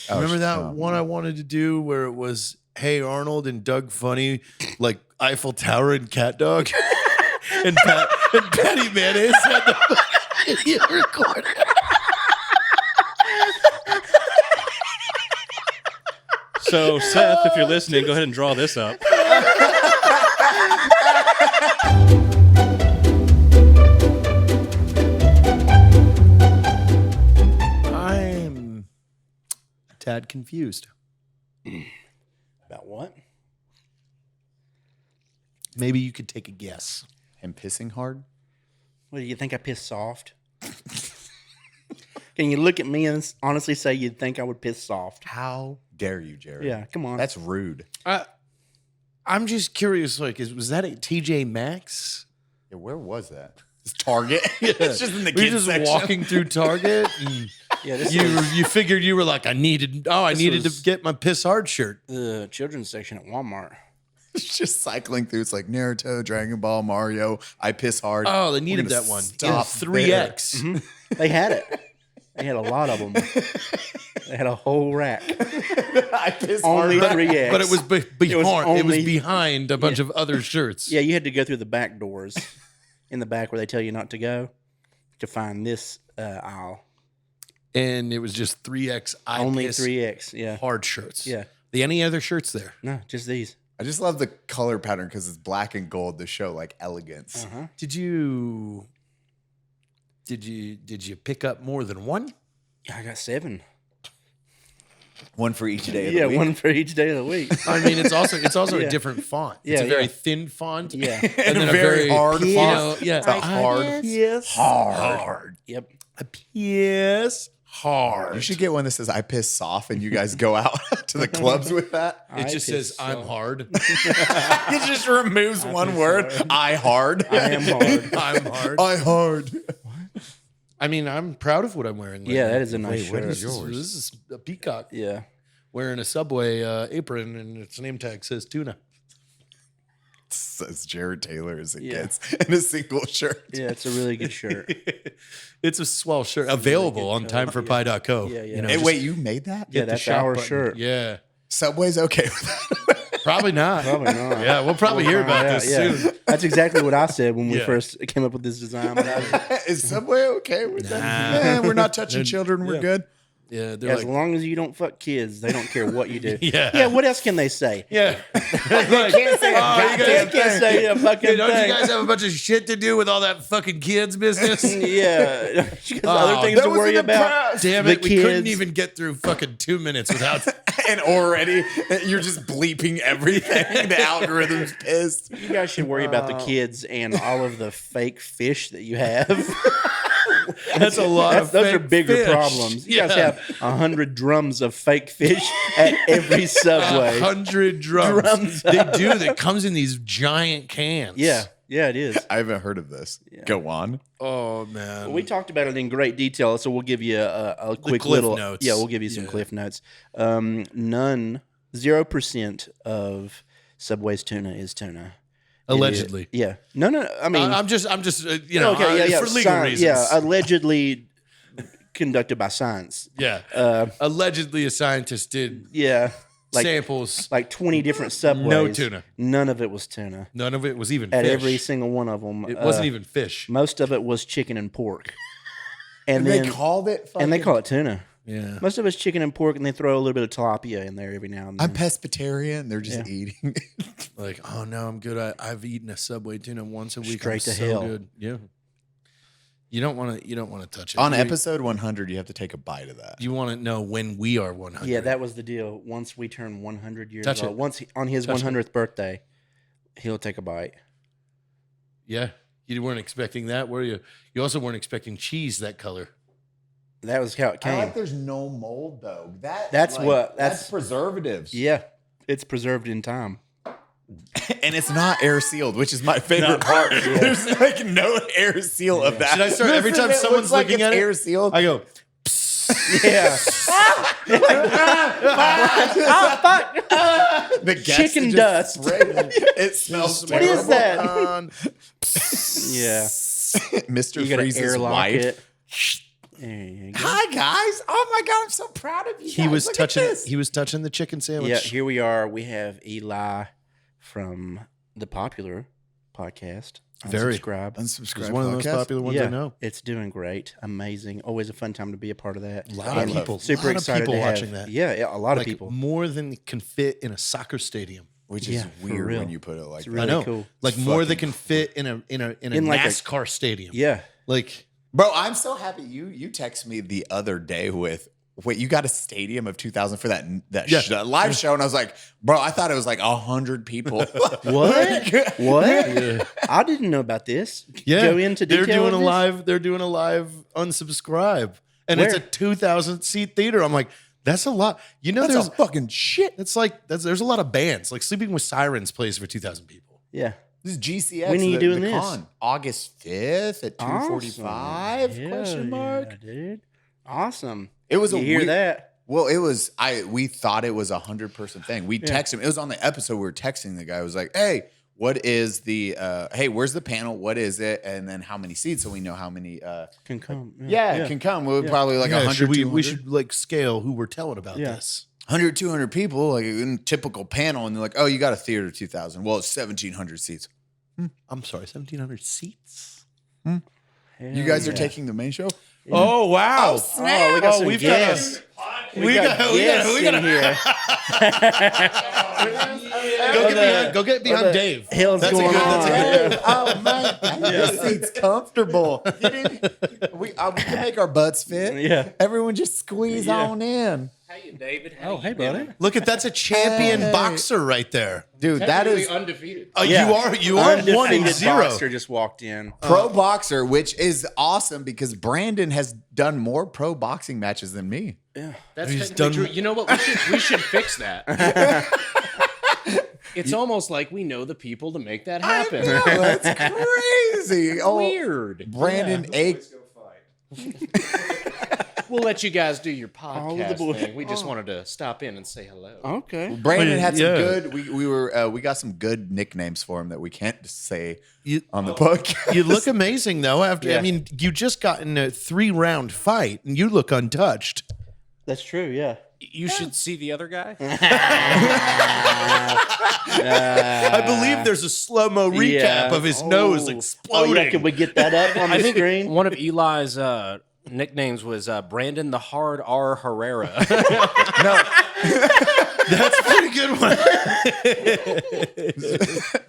Remember that one I wanted to do where it was Hey Arnold and Doug Funny, like Eiffel Tower and Cat Dog, and Patty Mayonnaise had the video recorded. So, Seth, if you're listening, go ahead and draw this up. I'm a tad confused. About what? Maybe you could take a guess. Him pissing hard? What, do you think I piss soft? Can you look at me and honestly say you'd think I would piss soft? How dare you, Jared? Yeah, come on. That's rude. I'm just curious, like, was that at TJ Maxx? Yeah, where was that? It's Target. Yeah. It's just in the Were you kids just section. walking through Target? And Yeah, this you figured you were like, I needed to get my piss hard shirt. the children's section at Walmart. It's just cycling through. It's like Naruto, Dragon Ball, Mario. I piss hard. Oh, they We're needed gonna that one. Stop 3X. Mm-hmm. They had it. They had a lot of them. They had a whole rack. I piss Only hard. 3X. But it was it was only- behind a bunch of other shirts. Yeah, you had to go through the back doors in the back where they tell you not to go to find this aisle. And it was just 3X. Only 3X. Yeah. hard shirts. Yeah. Any other shirts there? No, just these. I just love the color pattern because it's black and gold to show like elegance. Uh-huh. Did you pick up more than one? Yeah, I got 7. One for each day of the week. one for each day of the week. I mean, it's also Yeah. a different font. Yeah, It's a very yeah. thin font. Yeah. And then a very hard you font. know, yeah. It's a hard. Yes. Hard. Yep. Yes. Hard. You should get one that says "I piss soft," and you guys go out to the clubs with that. It just says I'm hard. It just removes one piss word. hard. I hard. I am hard. I'm hard. I hard. I mean, I'm proud of what I'm wearing. Yeah, that is a nice Wait, what shirt. is yours? This is a peacock Yeah. wearing a Subway apron, and its name tag says tuna. It's as Jared Taylor as it Yeah. gets in a single shirt. Yeah, it's a really good shirt. It's a swell shirt, available on timeforpie.co. Yeah, yeah. You know, Hey, just wait, you made that? Yeah, hit the that's shop our button. shirt. Yeah, Subway's okay with that. probably not. Probably not. Yeah, we'll probably hear about this soon. That's exactly what I said when we Yeah. first came up with this design. But Is Subway okay with that? Yeah, we're not touching children. We're good. Yeah, they're as like, long as you don't fuck kids, they don't care what you do. Yeah. Yeah. What else can they say? yeah. Like, Can't say a oh, you They guys, can't say a fucking hey, don't thing. you guys have a bunch of shit to do with all that fucking kids business? Yeah, she got other things to worry about. Damn The it, we couldn't kids. even get through fucking 2 minutes without. And already you're just bleeping everything. The algorithm's pissed. You guys should worry about the kids and all of the fake fish that you have. That's a lot of Those are fake bigger fish. problems. You guys Yeah. have 100 drums of fake fish at every Subway. 100 drums. Drums. They do. That comes in these giant cans. Yeah, it is. I haven't heard of this. Go on. Oh man. We talked about it in great detail, so we'll give you a quick cliff little notes. Yeah, we'll give you some Yeah. cliff notes. 0% of Subway's tuna is tuna. Allegedly. Yeah. No. I mean, I'm just you know, for legal Science- reasons. Yeah, allegedly conducted by science. Yeah. Allegedly, a scientist did Yeah, like samples. like 20 different Subways. No tuna. None of it was tuna. None of it was even At fish. every single one of them, It wasn't even fish. Most of it was chicken and pork. And They then called it fucking... and they call it tuna. Yeah. Most of it's chicken and pork, and they throw a little bit of tilapia in there every now and then. I'm pescatarian. They're just Yeah. eating. Like, oh no, I'm good. I've eaten a Subway tuna once a week. Straight I'm to so hell. Good. Yeah. You don't want to touch it. On You- episode 100, you have to take a bite of that. You want to know when we are 100. Yeah, that was the deal. Once we turn 100 years Touch old, it. once on his Touch it. 100th birthday, he'll take a bite. Yeah. You weren't expecting that, were you? You also weren't expecting cheese that color. That was how it I came. like there's no mold though. That's That's preservatives. Yeah, it's preserved in time. And it's not air sealed, which is my favorite part. There's like no air seal of that. Should I start every time someone's like looking it's at it? air sealed? I go, Yeah. The guests Chicken just dust. spray it. It smells What is terrible. that? Yeah. Mr. You gotta Freeze's airlock wife. it. There you go. Hi guys! Oh my god, I'm so proud of you. He guys. was Look at touching. this. He was touching the chicken sandwich. Yeah, here we are. We have Eli from the popular podcast. Very. Subscribe. It's Unsubscribe one of the most podcast. popular ones I know. It's doing great. Amazing. Always a fun time to be a part of that. A lot of people. Super lot of excited people to have, watching that. Yeah, a lot Like of people. more than can fit in a soccer stadium. Which Yeah, is for weird real. when you put it like It's that. really I know. cool. Like It's more fucking than can fit in a In like a- NASCAR stadium. Yeah. Like Bro, I'm so happy you texted me the other day with wait, you got a stadium of 2,000 for that Yeah. live show, and I was like, bro, I thought it was like 100 people. What? What? I didn't know about this. yeah, Go into they're detail doing of a this? live. They're doing a live unsubscribe, and it's a Where? 2,000 seat theater. I'm like, that's a lot. You know, That's there's a fucking shit. it's like there's a lot of bands. Like Sleeping with Sirens plays for 2,000 people. Yeah. This is GCX. When are you the- doing the this? con. August 5th at 2:45? Awesome. Question Hell mark. yeah, dude. Awesome. It was You a hear weird, that? Well, it was. We thought it was 100% thing. We texted him. It was on the episode. We were texting the guy. It was like, "Hey, what is the? Hey, where's the panel? What is it? And then how many seats? So we know how many. Can come. Yeah, it can come. We're probably like Yeah, 100. should we 200, should like scale who we're telling about Yeah. this. 100, 200 people, like in typical panel, and they're like, "Oh, you got a theater 2,000. Well, it's 1,700 seats. I'm sorry, 1,700 seats. You guys are taking the main show. Oh wow! Oh, we got some we've guests. We got guests in here. Go get behind Dave. Hell's That's a going good- on? that's a Oh man, this seat's comfortable. We can make our butts fit. Yeah. Everyone just squeeze on in, Hey, David. Oh, hey, buddy. Look at that's a champion boxer right there. dude. That is undefeated. Oh, Yeah. you are 1-0. Boxer just walked in. pro boxer, which is awesome because Brandon has done more pro boxing matches than me. That's He's technically done- true. You know what? We should fix that. It's almost like we know the people to make that happen. No, that's crazy. Oh, Weird. Brandon A. We'll let you guys do your All of the podcast boys. thing. We just wanted to stop in and say hello. Okay. Brandon had some Yeah. good. We got some good nicknames for him that we can't say You, on the podcast. you look amazing though. After Yeah. I mean, you just got in a 3-round fight and you look untouched. That's true. Yeah. You should see the other guy. I believe there's a slow mo recap Yeah. of his nose Oh, exploding. yeah. Can we get that up on the I think screen? one of Eli's nicknames was Brandon the Hard R Herrera. No, That's a pretty good one.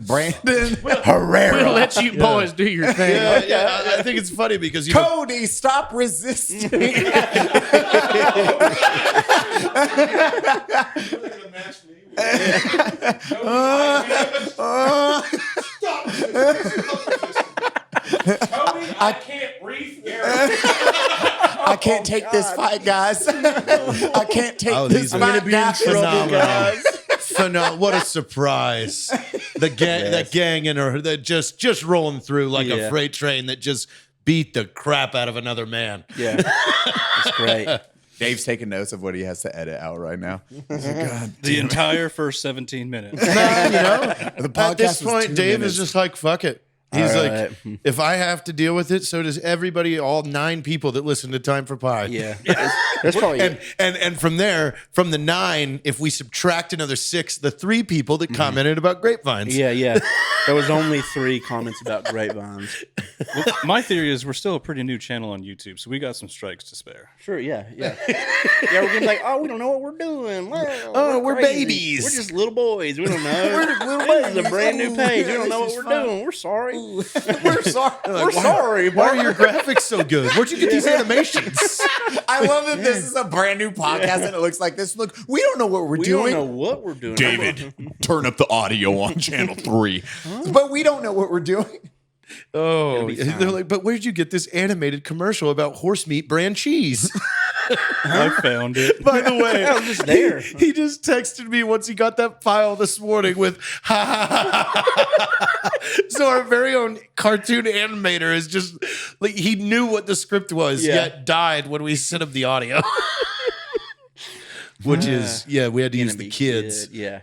Brandon We'll Herrera. let you boys do your thing. I think it's funny because you know, Cody, stop resisting. I can't breathe. I can't take this fight, guys. I can't take Oh, this these are fight, gonna be guys. phenomenal. What a surprise! The gang, that gang in her, that just rolling through like Yeah. a freight train that just beat the crap out of another man. Yeah. That's great. Dave's taking notes of what he has to edit out right now. The entire first 17 minutes. You know, The at this podcast was point, 2 Dave minutes. is just like, fuck it. He's All like, right. if I have to deal with it, so does everybody, all 9 people that listen to Time for Pie. Yeah. That's probably And from there, from the 9, if we subtract another 6, the 3 people that commented about grapevines. Yeah, yeah. There was only 3 comments about grapevines. Well, my theory is we're still a pretty new channel on YouTube, so we got some strikes to spare. Sure, yeah, yeah. Yeah, we're gonna be like, oh, we don't know what we're doing. Well, Oh, we're crazy. babies. We're just little boys. We don't know. This is a brand new page. We don't know what we're doing. We're sorry. We're sorry. We're sorry. Why are bro. your graphics so good? Where'd you get these animations? I love that this is a brand new podcast and it looks like this. Look, we don't know what we're We doing. don't know what we're doing. David, turn up the audio on channel 3. But we don't know what we're doing. Oh, be they're fine. like, but where'd you get this animated commercial about horse meat brand cheese? I found it. By the way, I was just there. He just texted me once he got that file this morning with ha ha ha, ha, ha. So our very own cartoon animator is just like he knew what the script was, Yeah. yet died when we sent him the audio. Which is we had to use Gonna the be kids. good. Yeah.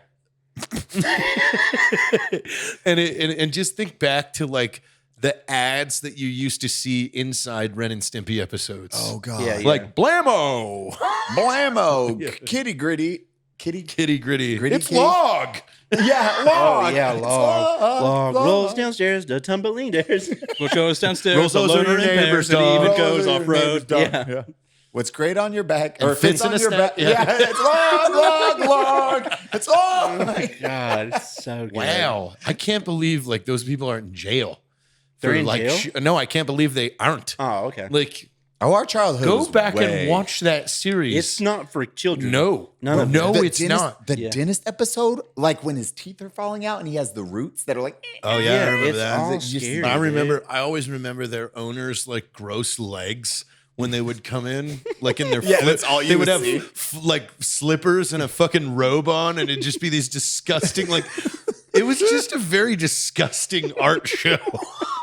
And just think back to like the ads that you used to see inside Ren and Stimpy episodes. Oh God. Yeah, Like Blammo, Blammo, Kitty Gritty, Kitty Gritty. Gritty It's Kitty? Log. Yeah, Oh log. yeah, It's log rolls downstairs, the tumbling stairs. What goes downstairs, Rolls the those loader on your and neighbor's pairs, and dog. even Rolls goes on off your road. neighbor's dog. Yeah. What's great on your back And or fits in on a your step. back? Yeah, it's log. It's log. God, it's so good. Wow, I can't believe like those people are in jail. They're for, in like, jail? No, I can't believe they aren't. Oh, okay. Like, Oh, our childhood. go was back way- and watch that series. It's not for children. no, None of no, The it's dentist, not. The Yeah. dentist episode, like when his teeth are falling out and he has the roots that are like. Oh yeah, I Yeah, remember it's that. all You just- scary. I dude. remember. I always remember their owners' like gross legs when they would come in, like in their Yeah, flip. that's all you They would would have see. like slippers and a fucking robe on, and it'd just be these disgusting like. It was just a very disgusting art show.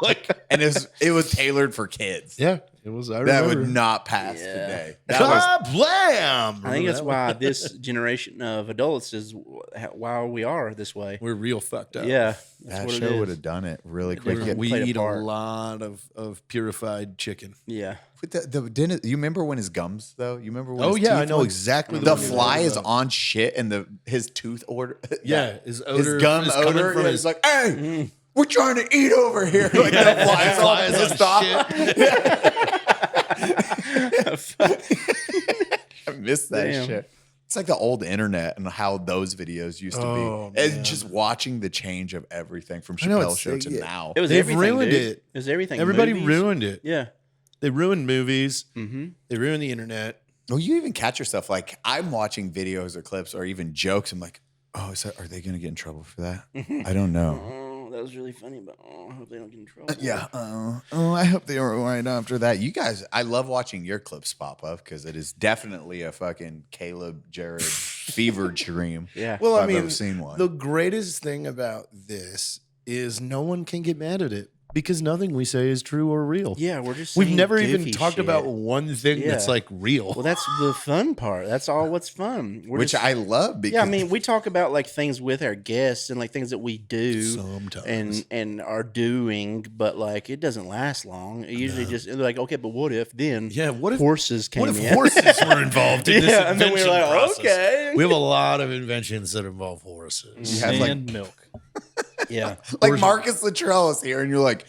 Like, And it was tailored for kids. yeah, it was. I That remember. would not pass Yeah. today. That was Blam! I think that's why this generation of adults is why we are this way. We're real fucked up. Yeah, that's that what it show would is. have done it really quick. We're- We played a eat a part. lot of purified chicken. Yeah. With the dentist, you remember when his gums though? You remember when Oh his yeah, I teeth know went- exactly. The one you're fly talking is about. on shit and his tooth odor. Yeah, his odor, his gum is coming odor. from Yeah, his it's like, hey, we're trying to eat over here. Like the flies all flies on pissed off. I miss that Damn. shit. It's like the old internet and how those videos used to Oh, be. man. And just watching the change of everything from I know, Chappelle it's Show like- to yeah. now. It was They've everything, ruined dude. it. It was everything. Everybody Movies. ruined it. Yeah. They ruined movies. Mm-hmm. They ruined the internet. Well, you even catch yourself like I'm watching videos or clips or even jokes. I'm like, oh, are they going to get in trouble for that? I don't know. Oh, that was really funny, but I hope they don't get in trouble. Yeah. I hope they were right after that. You guys, I love watching your clips pop up because it is definitely a fucking Caleb Jared fever dream. Yeah. Well, if I I've mean, ever seen one. the greatest thing about this is no one can get mad at it because nothing we say is true or real. Yeah, we're just We've saying never even goofy talked shit. about one thing that's Yeah. like real. Well, that's the fun part. That's all what's fun. We're which just- I love because yeah, I mean, we talk about like things with our guests and like things that we do Sometimes. and are doing, but like it doesn't last long. It usually just they're like, okay, but what if then? Yeah, what if horses came what if in? horses were involved in this Yeah, and then we invention were like, process? okay. We have a lot of inventions that involve horses. You have, like- And milk. Yeah, like Marcus Luttrell is here and you're like,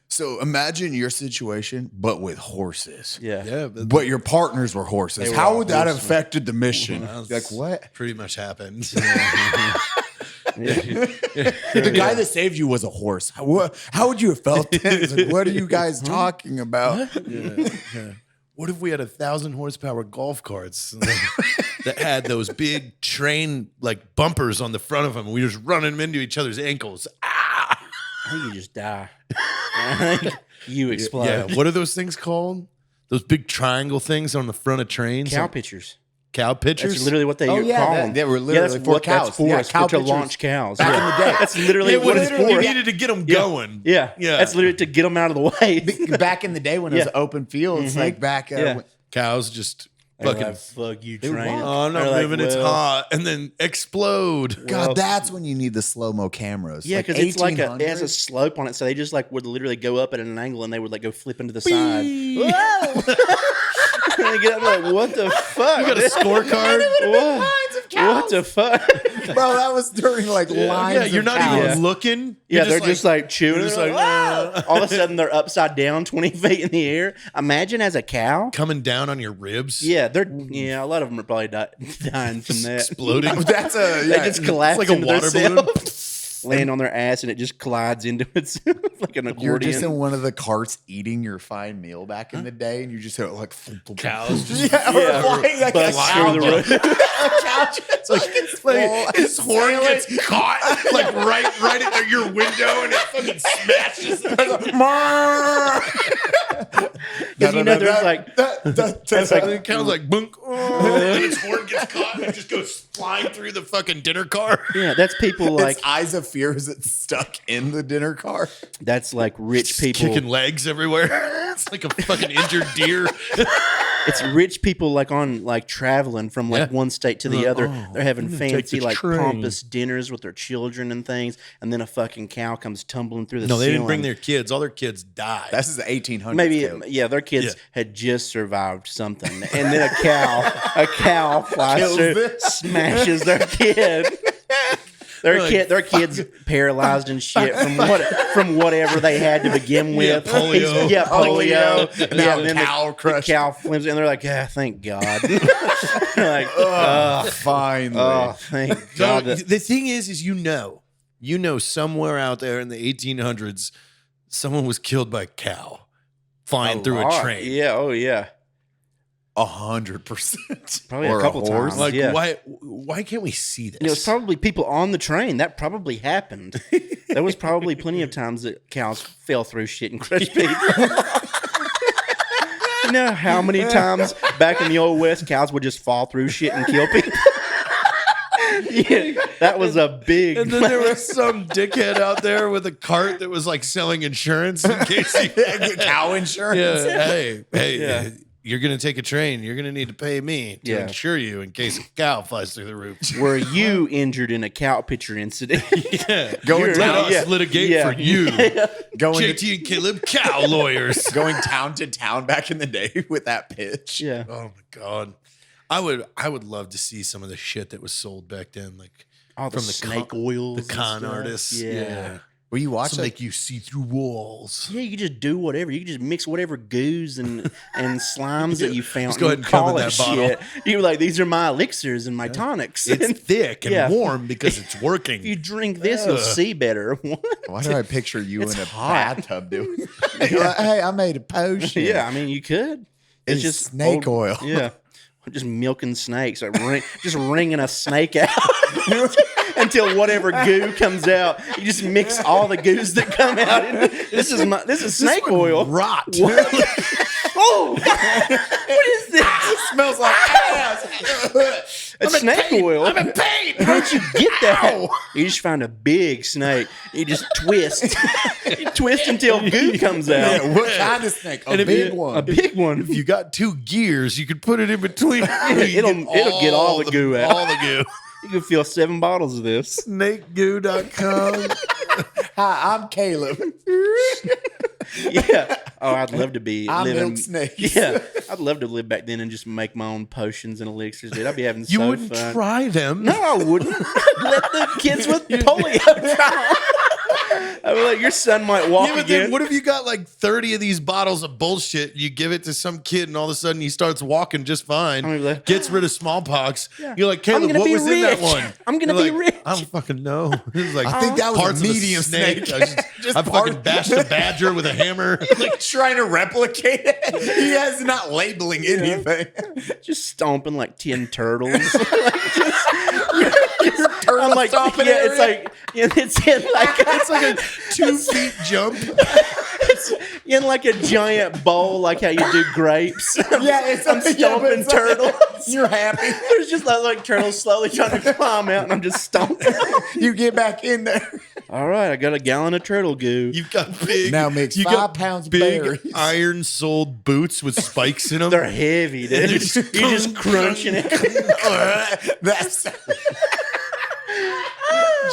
so imagine your situation, but with horses. yeah, Yeah, But your partners were horses. They were How all would that have horses. affected the mission? That's Like what? pretty much happened. The guy that saved you was a horse. How would you have felt? It's like, what are you guys talking about? Yeah. What if we had 1,000 horsepower golf carts that had those big train like bumpers on the front of them? We just running them into each other's ankles. I think you just die. I think you explode. Yeah. What are those things called? Those big triangle things on the front of trains? Cow pictures. Cow pitchers? That's literally what they Oh, call yeah, them. they were literally that's for what cows. That's for Yeah, us, cow to pictures launch cows. back Yeah. in the day. That's literally Yeah, what it's literally, for. you needed to get them Yeah. going. Yeah, Yeah. That's literally to get them out of the way. Back in the day when it was Yeah. open fields, like back Yeah. Cows just They're fucking, like, fuck you, They train. walk. oh, They're no, like, moving, it's well, hot, and then explode. God, Well- that's when you need the slow mo cameras. Yeah, Like because it's like it has 1800s. a slope on it, so they just like would literally go up at an angle and they would like go flip into the side. Whoa! And they get up like, what the fuck? You got a scorecard? What the fuck? Bro, that was during like lines. Yeah, you're of not cows. even looking. Yeah, You're they're just like chewing. you're just They're like, "Ah!" All of a sudden, they're upside down, 20 feet in the air. Imagine as a cow. coming down on your ribs. Yeah, a lot of them are probably dying from that. Exploding. That's a They yeah. just collapse like a into water balloon. themselves, land on their ass, and it just collides into itself like an You're just in accordion. one of the carts eating your fine meal back in the day, and you just hear like Cows just yeah, Yeah, or flying like a bust cow. through the roof. A cow just like his horn gets caught like right at your window and it fucking smashes. Because you know there's like that's And the cow's like bunk, and his horn gets caught and it just goes flying through the fucking dinner car. yeah, that's people like it's eyes of fear is it stuck in the dinner car. that's like rich people. Kicking legs everywhere. It's like a fucking injured deer. It's rich people like on like traveling from like one state to the other. They're having fancy like pompous dinners with their children and things, and then a fucking cow comes tumbling through the No, ceiling. they didn't bring their kids. All their kids died. This is the 1800s. Maybe Caleb. their kids had just survived something, and then a cow flies Kills through, them. smashes their kid. Their kid's paralyzed and shit from whatever they had to begin with. polio. Polio. Now and then cow crushed. the cow flims, and they're like, thank God. Like, Finally. thank No, God. the thing is you know somewhere out there in the 1800s, someone was killed by a cow flying through a train. Yeah. Oh yeah. 100%. Probably Or a couple horse. times. Like, yeah. why can't we see this? It was probably people on the train. That probably happened. There was probably plenty of times that cows fell through shit and crushed people. You know how many times back in the old West cows would just fall through shit and kill people? Yeah, that was a big. And then there was some dickhead out there with a cart that was like selling insurance in case he Get cow insurance. Yeah, hey, Yeah. you're gonna take a train. You're gonna need to pay me to Yeah. insure you in case a cow flies through the roof. Were you injured in a cow pitcher incident? Yeah, Going let down, us litigate Yeah. for you. going, JT and Caleb, cow lawyers. going town to town back in the day with that pitch. Yeah. Oh my god, I would love to see some of the shit that was sold back then, like All the from the snake con- oils, the and con stuff. artists. Yeah. Will you watch to it? make you see through walls. Yeah, you can just do whatever. You can just mix whatever goos and slimes that you found. Just go ahead and call cover it that bottle. shit. You were like, these are my elixirs and my tonics. It's And thick and Yeah. warm because it's working. if you drink this, you'll see better. Why do I picture you in a hot. bathtub doing? You're like, hey, I made a potion. Yeah, I mean, you could. It's just snake oil. Yeah, just milking snakes, like just wringing a snake out until whatever goo comes out. You just mix all the goos that come out. This is snake oil. Rot. Oh, what is this? It smells like ass. It's snake oil. I'm in pain. How'd you get that? You just find a big snake. You just twist. You twist until goo comes out. Yeah, what kind of snake? A And if big you- one. A big one. If you got two gears, you could put it in between. It'll get all the goo out. All the goo. You can fill 7 bottles of this. Snakegoo.com. Hi, I'm Caleb. Yeah. Oh, I'd love to be I living. milk snakes. Yeah, I'd love to live back then and just make my own potions and elixirs, dude. I'd be having You so wouldn't fun. try them. No, I wouldn't. Let the kids with polio try. I mean, like, your son might walk Yeah, but again. then what if you got like 30 of these bottles of bullshit? You give it to some kid, and all of a sudden he starts walking just fine, I mean, like- gets rid of smallpox. Yeah. You're like, Caleb, gonna what be was in that rich. one? I'm gonna You're be like, rich. I don't fucking know. It was like I think that was parts a of medium snake. I fucking bashed a badger with a hammer. Like trying to replicate it. He has not labeling anything. Just stomping like 10 turtles. Turtle I'm like, stomping yeah, it's area. like, it's in like, It's like a 2 feet jump. it's in like a giant bowl, like how you do grapes. Yeah, it's I'm stomping turtles. You're happy. There's just like turtles slowly trying to climb out, and I'm just stomping. You get back in there. All right, I got a gallon of turtle goo. You've got big. Now mix you 5 got pounds of big berries. iron-soled boots with spikes in them. They're heavy, dude. You're just crunching it. That's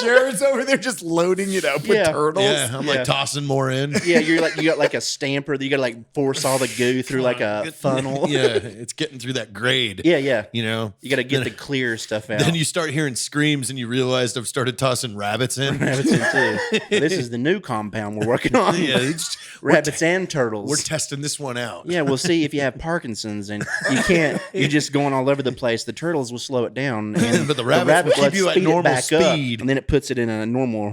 Jared's over there just loading it up with Yeah. turtles. Yeah, I'm Yeah. like tossing more in. Yeah, you got like a stamper that you got to like force all the goo through like a funnel. Yeah, it's getting through that grade. Yeah. You know? You got to get the clear stuff out. Then you start hearing screams and you realized I've started tossing rabbits in. Rabbits in too. This is the new compound we're working on. Yeah, it's Rabbits and turtles. we're testing this one out. Yeah, we'll see if you have Parkinson's and you're just going all over the place. The turtles will slow it down, and But the rabbits will blood keep you at speed it normal back up, speed. and then it puts it in a normal.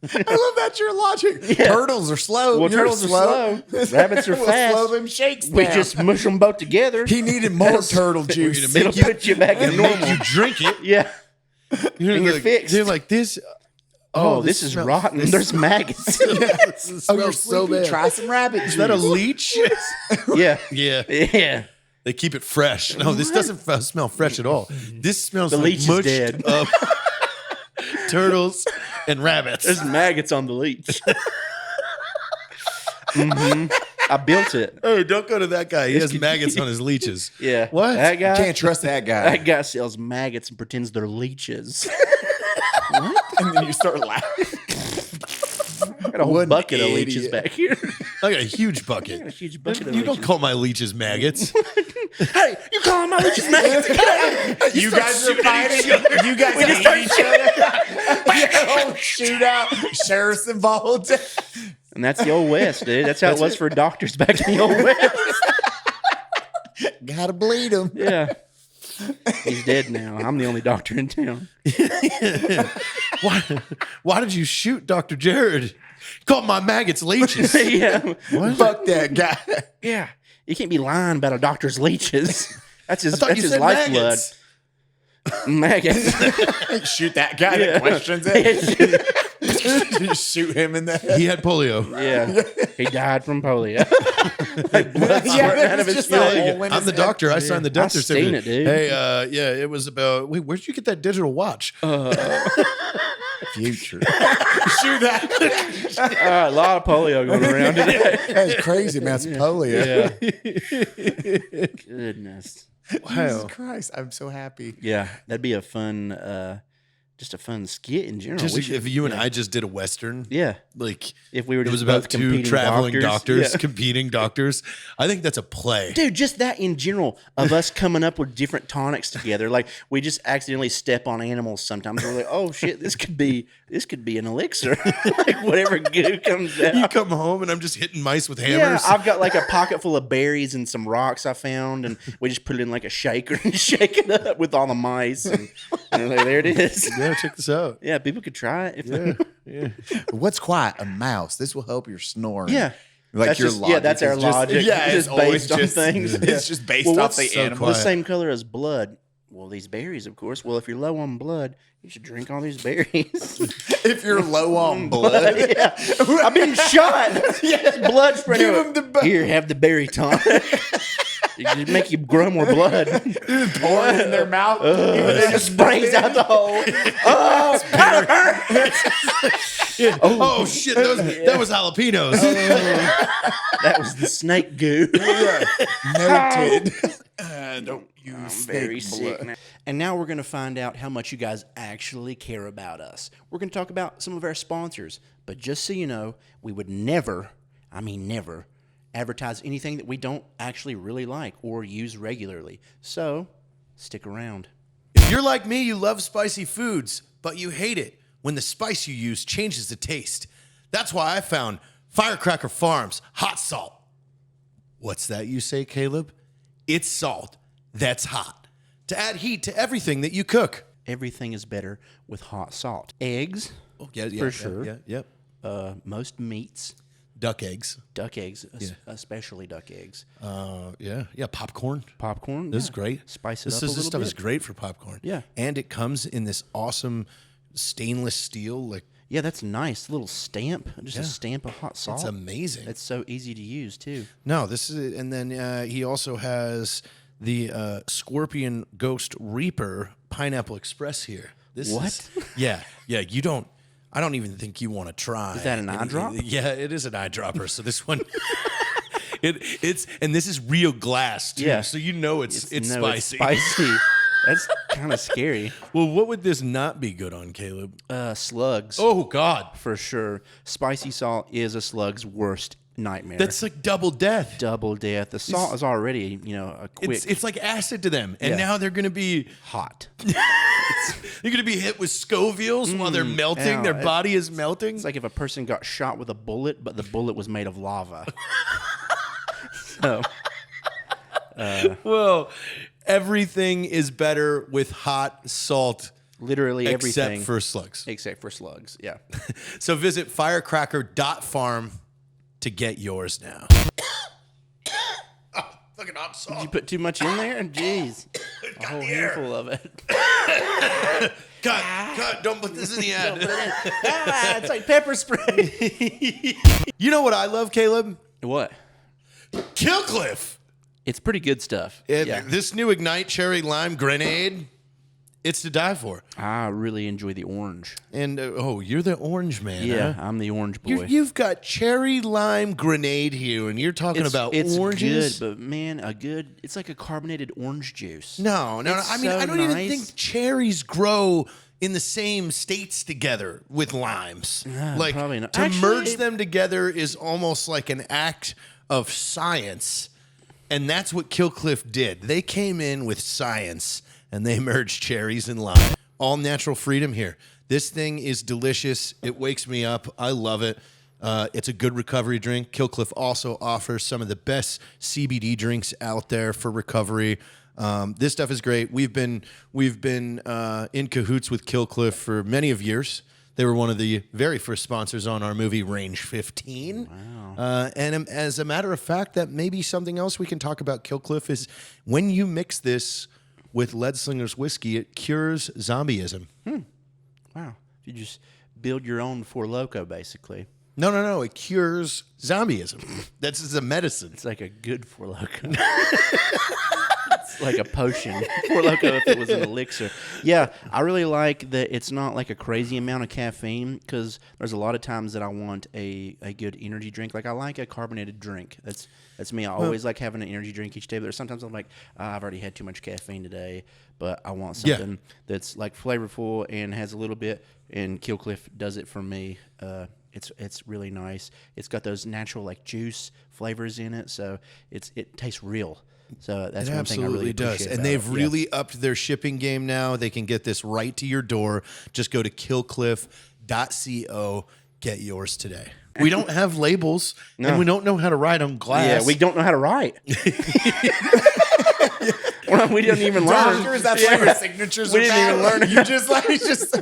I love that your logic. Yeah. Turtles are slow. Well, You're turtles are slow. Rabbits are We'll fast. slow them shakes We down. just mush them both together. He needed more turtle juice. We're It'll put you back in It'll make normal. you drink it. Yeah. You're And you're like, fixed. They're like this. Oh, this is smells- rotten. There's maggots. This Oh, you're smells so sleepy. bad. Try some rabbit juice. Is that a leech? Yeah. Yeah. Yeah. They keep it fresh. No, this doesn't smell fresh at all. This smells The like leech is mushed dead. up turtles and rabbits. There's maggots on the leech. I built it. Hey, don't go to that guy. He has maggots on his leeches. Yeah. What? That guy? Can't trust that guy. That guy sells maggots and pretends they're leeches. And then you start laughing. I got a whole What an bucket of leeches idiot. back here. I got a huge bucket. A huge bucket of You leeches. don't call my leeches maggots. Hey, you calling my leeches maggots? You guys are fighting. You guys hate each other. Yeah, shootout. Sheriff's involved. And that's the old West, dude. That's how it was for doctors back in the old West. Gotta bleed him. Yeah. He's dead now. I'm the only doctor in town. Why did you shoot Dr. Jared? Called my maggots leeches. Yeah. Fuck that guy. Yeah. You can't be lying about a doctor's leeches. That's his, I thought that's you his said lifeblood. maggots. Maggots. Shoot that guy that questions it. Just shoot him in the head. He had polio. Yeah. He died from polio. Like blood Yeah, squirting that out of was his just a leg. hole in I'm his the head. doctor. I signed the death I've seen certificate. it, dude. Hey, yeah, it was about. Wait, where'd you get that digital watch? Future. Shoot that. A lot of polio going around today. That's crazy, man. It's polio. Yeah. Goodness. Jesus Christ. I'm so happy. Yeah, that'd be a fun, just a fun skit in general. Just We should- if you and I just did a western, yeah, like if we were it just was both about two competing traveling doctors Yeah. competing doctors. I think that's a play. Dude, just that in general of us coming up with different tonics together. Like we just accidentally step on animals sometimes. We're like, oh shit, this could be an elixir. Like whatever goo comes out. You come home and I'm just hitting mice with Yeah, hammers. I've got like a pocket full of berries and some rocks I found, and we just put it in like a shaker and shake it up with all the mice. And like, there it is. Yeah, check this out. Yeah, people could try it. If What's quiet? A mouse. This will help your snoring. Yeah. Like That's your just- logic. yeah, that's our is just- logic. Yeah, It's it's just based always on just things. It's just based Well, off what's the so animal. Well, the same color as blood. Well, these berries, of course. Well, if you're low on blood, you should drink all these berries. If you're low on blood, Yeah. I've been shot. Yes, blood spread Give everywhere. him the bu- Here, have the berry tonic. It make you grow more blood. pour it in their mouth. It just sprays out the hole. Oh shit, that was jalapenos. That was the snake goo. Noted. Don't use I'm snake very sick blood. now. And now we're going to find out how much you guys actually care about us. We're going to talk about some of our sponsors. But just so you know, we would never, I mean never, advertise anything that we don't actually really like or use regularly. So, stick around. If you're like me, you love spicy foods, but you hate it when the spice you use changes the taste. That's why I found Firecracker Farms hot salt. What's that you say, Caleb? It's salt that's hot to add heat to everything that you cook. Everything is better with hot salt. Eggs, For sure. Yep. most meats, Duck eggs. duck eggs, especially duck eggs. Yeah. Popcorn. Popcorn. This is yeah. great. Spice it This up is a this little stuff bit. is great for popcorn. Yeah. And it comes in this awesome stainless steel. Like Yeah, that's nice. Little stamp. Just a stamp of hot salt. it's amazing. It's so easy to use, too. No, this is, and then he also has the Scorpion Ghost Reaper Pineapple Express here. This What? Is, yeah. You don't. I don't even think you want to try. Is that an eye drop? Yeah, it is an eyedropper. So this one, it's and this is real glass too. Yeah. So you know it's No, spicy. spicy. That's kind of scary. Well, what would this not be good on, Caleb? Slugs. Oh God, For sure. Spicy salt is a slug's worst nightmare. that's like double death. double death. The salt is already, a quick It's like acid to them, and Yeah. now they're gonna be hot. they're gonna be hit with Scovilles while they're melting. ow. Their body is melting. It's like if a person got shot with a bullet, but the bullet was made of lava. So, Well, everything is better with hot salt, literally everything. except for slugs. Except for slugs, yeah. So visit firecracker.farm to get yours now. Fucking hot Did you salt. put too much in there? Jeez. A whole handful of it. Cut. Don't put this in the ad. It's like pepper spray. You know what I love, Caleb? What? Killcliff. It's pretty good stuff. And yeah. this new Ignite Cherry Lime Grenade, It's to die for. I really enjoy the orange. And you're the orange man. Yeah, huh? I'm the orange boy. You've got cherry lime grenade here, and you're talking about it's oranges. good, but man, it's like a carbonated orange juice. No. It's I mean, so I don't even nice. think cherries grow in the same states together with limes. Like probably not. to Actually, merge them together is almost like an act of science, and that's what Killcliff did. They came in with science and they merged cherries and lime. All natural freedom here. This thing is delicious. It wakes me up. I love it. It's a good recovery drink. Killcliff also offers some of the best CBD drinks out there for recovery. This stuff is great. We've been in cahoots with Killcliff for many of years. They were one of the very first sponsors on our movie Range 15. Wow. And as a matter of fact, that may be something else we can talk about Killcliff is when you mix this with Lead Slinger's whiskey, it cures zombieism. Wow. You just build your own Four Loko, basically. No. It cures zombieism. That's just a medicine. It's like a good Four Loko. It's like a potion. Four Loko if it was an elixir. Yeah, I really like that it's not like a crazy amount of caffeine because there's a lot of times that I want a good energy drink. Like I like a carbonated drink. That's me. I always like having an energy drink each day. But there's sometimes I'm like, I've already had too much caffeine today, but I want something that's like flavorful and has a little bit. And Killcliff does it for me. It's really nice. It's got those natural like juice flavors in it, so it tastes real. So that's one thing I really appreciate. And they've really upped their shipping game now. They can get this right to your door. Just go to killcliff.co. Get yours today. We don't have labels, and we don't know how to write on glass. Yeah, we don't know how to write. We didn't even learn. Doctors, that's why your signatures We are didn't bad. even learn. You just.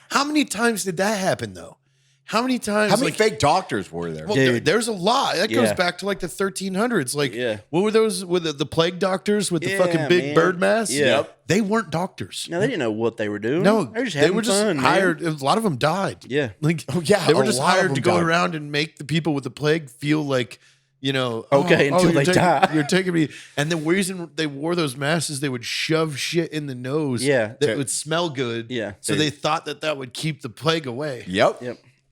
How many times did that happen, though? How many times? How many fake doctors were there? Well, Dude. there's a lot. That goes Yeah. back to like the 1300s. Like, Yeah. what were those? With the plague doctors with the Yeah, fucking big man. bird masks? Yeah. Yep. They weren't doctors. No, they didn't know what they were doing. No, they were just they having were just fun, man. hired. A lot of them died. Yeah. Like, yeah, they were a just lot of hired them to go died. around and make the people with the plague feel like, Okay, until you're they die. You're taking me. And the reason they wore those masks is they would shove shit in the nose. Yeah. that would smell good. Yeah. so they thought that would keep the plague away. Yep.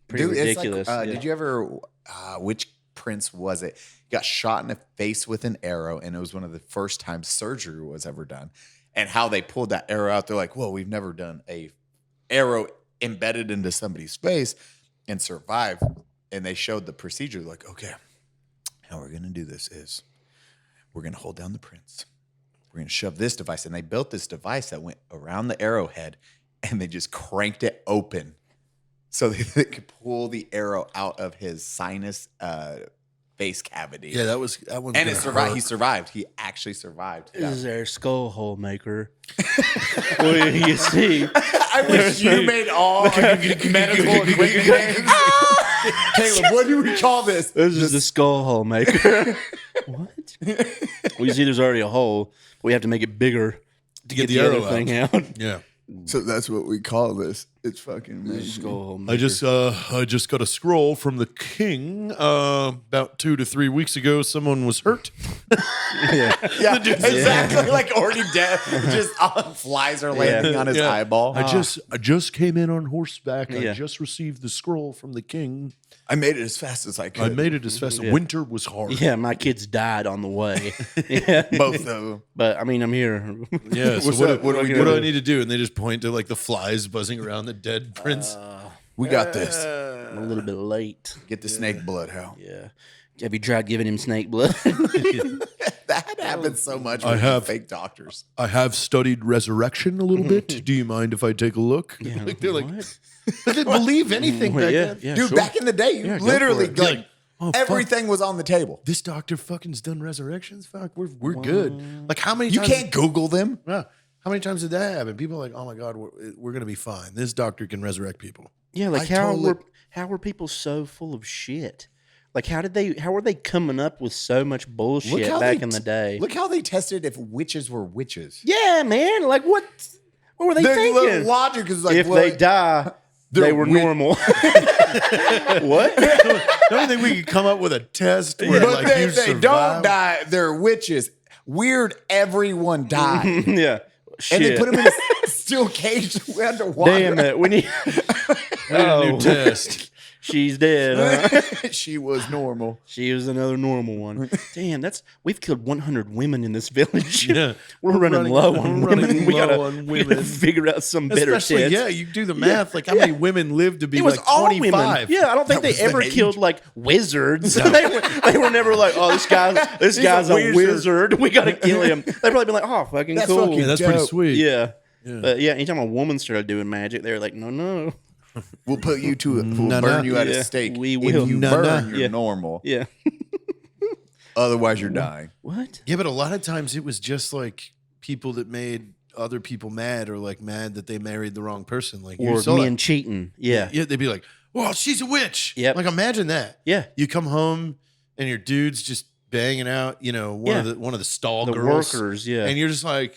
Pretty Dude, ridiculous. It's like, Yeah. Did you ever? Which prince was it? He got shot in the face with an arrow, and it was one of the first times surgery was ever done. And how they pulled that arrow out, they're like, "Whoa, we've never done a arrow embedded into somebody's face and survived." And they showed the procedure. Like, okay, how we're gonna do this is we're gonna hold down the prince. We're gonna shove this device, and they built this device that went around the arrowhead, and they just cranked it open. So they could pull the arrow out of his sinus face cavity. Yeah, that one. And it survived. He survived. He actually survived. This is our skull hole maker. Well, you see. I wish you made all medical equipment names. Caleb, what do we call this? This is the skull hole maker. What? Well, you see, there's already a hole. We have to make it bigger to get the the other arrow thing out. Yeah. So that's what we call this. It's fucking amazing. Skull hole maker. I just got a scroll from the king about 2 to 3 weeks ago. Someone was hurt. Yeah, exactly. Like already dead. Just flies are landing on his eyeball. I just came in on horseback. I Yeah. just received the scroll from the king. I made it as fast as I could. I made it as fast. Yeah. Winter was hard. Yeah, my kids died on the way. Yeah. both of them. But I mean, I'm here. Yeah. So What's what, up? What do we what do do? I need to do? And they just point to like the flies buzzing around the dead prince. We got this. I'm a little bit late. Get the snake blood out. Yeah. Have you tried giving him snake blood? That happens so much with I have. fake doctors. I have studied resurrection a little bit. Do you mind if I take a look? Yeah, Like, they're like, what? I didn't believe anything back yeah, then. yeah, Dude, sure. back in the day, you Yeah, go literally for it. like Oh, fuck. everything was on the table. This doctor fucking's done resurrections. Fuck, we're good. Like how many? You times, can't Google them. Yeah. How many times did that happen? People are like, oh my god, we're gonna be fine. This doctor can resurrect people. Yeah, like I totally- how were people so full of shit? Like how were they coming up with so much bullshit back in the day? Look how they tested if witches were witches. Yeah, man. Like what were they The thinking? logic is like, If well, they die, they they're were weird. normal. What? Don't think we could come up with a test where but like they, you if they survive? don't die, they're witches. Weird, everyone died. Yeah. Shit. And they put them in still caged underwater. Damn it. We need. New test. She's dead. Huh? She was normal. She was another normal one. Damn, we've killed 100 women in this village. Yeah. We're running low on women. We gotta women. figure out some better Especially, tits. yeah, you do the math. Like, how many women live to be It was like all 25? women. Yeah, I don't think That they was the ever age. killed like wizards. they were never like, oh, this guy's a wizard. We gotta kill him. They'd probably be like, oh, fucking That's cool. fucking Yeah, that's pretty dope. sweet. Yeah. But yeah, anytime a woman started doing magic, they were like, no. We'll put you to it. We'll No, burn no. you at Yeah, a stake. we If will. you No, burn, no. you're Yeah. normal. Yeah. Otherwise, you're dying. What? Yeah, but a lot of times it was just like people that made other people mad or like mad that they married the wrong person. Like, you Or saw men that. cheating. Yeah. Yeah, they'd be like, well, she's a witch. Yep. Like, imagine that. Yeah. You come home and your dude's just banging out, one of the stall The girls. workers. Yeah. And you're just like,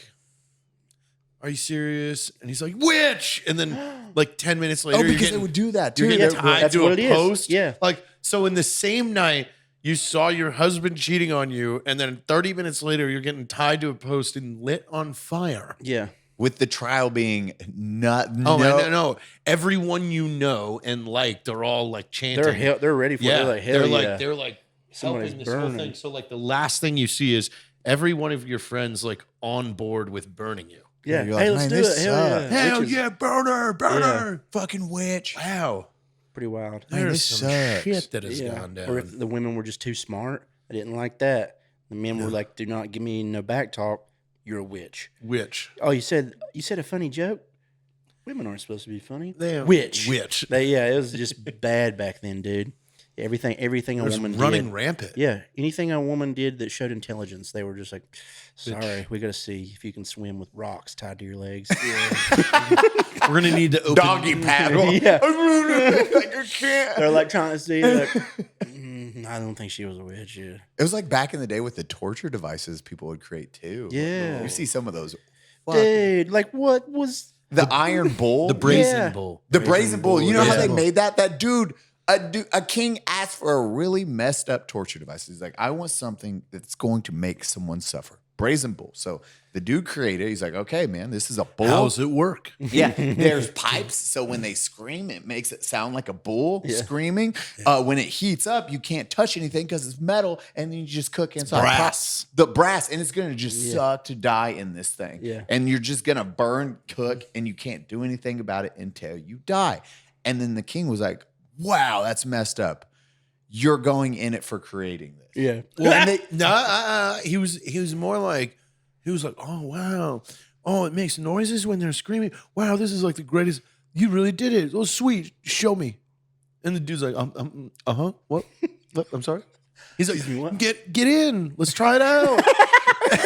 are you serious? And he's like, witch. And then like 10 minutes later, Oh, you're because getting, they would do that you're too. getting That's tied that's to what a it is. post. Yeah. Like, so in the same night, you saw your husband cheating on you, and then 30 minutes later, you're getting tied to a post and lit on fire. Yeah. With the trial being not. Oh, no. Everyone you know and like, they're all like chanting. They're ready for it. Yeah, They're like, hell yeah. they're like Somebody's helping this whole burning. thing. So like the last thing you see is every one of your friends like on board with burning you. Yeah. You're Hey, like, let's man, do this it. Hell yeah. sucks. Hell Witches. yeah, burner, Fucking witch. Wow, Pretty wild. Man, there's this some sucks. shit that has Yeah. gone Or down. if the women were just too smart, I didn't like that. The men were like, "Do not give me no back talk. You're a witch." Witch. Oh, you said a funny joke. Women aren't supposed to be funny. They are Witch. Witch. It was just bad back then, dude. Everything It a was woman running did. rampant. Yeah, anything a woman did that showed intelligence, they were just like, "Sorry, we got to see if you can swim with rocks tied to your legs." We're gonna need to open Doggy paddle. Yeah. Like, you can't. They're like trying to see. Like, I don't think she was a witch. Yeah. It was like back in the day with the torture devices people would create too. Yeah. You see some of those. Fuck. Dude, like what was The Iron Bull. the brazen Yeah. bull. The Brazen Bull. You know how yeah. they made that? That dude, a king asked for a really messed up torture device. He's like, I want something that's going to make someone suffer. Brazen Bull. So the dude created, he's like, okay, man, this is a bull. How's it work? Yeah, there's pipes, so when they scream, it makes it sound like a bull screaming. When it heats up, you can't touch anything because it's metal, and then you just cook inside. brass. The brass, and it's gonna just suck to die in this thing. Yeah. And you're just gonna burn, cook, and you can't do anything about it until you die. And then the king was like, wow, that's messed up. You're going in it for creating this. Yeah. Well, and he was more like, he was like, oh wow, oh it makes noises when they're screaming. Wow, this is like the greatest. You really did it. Oh sweet, show me. And the dude's like, what? I'm sorry. He's like, get in. Let's try it out.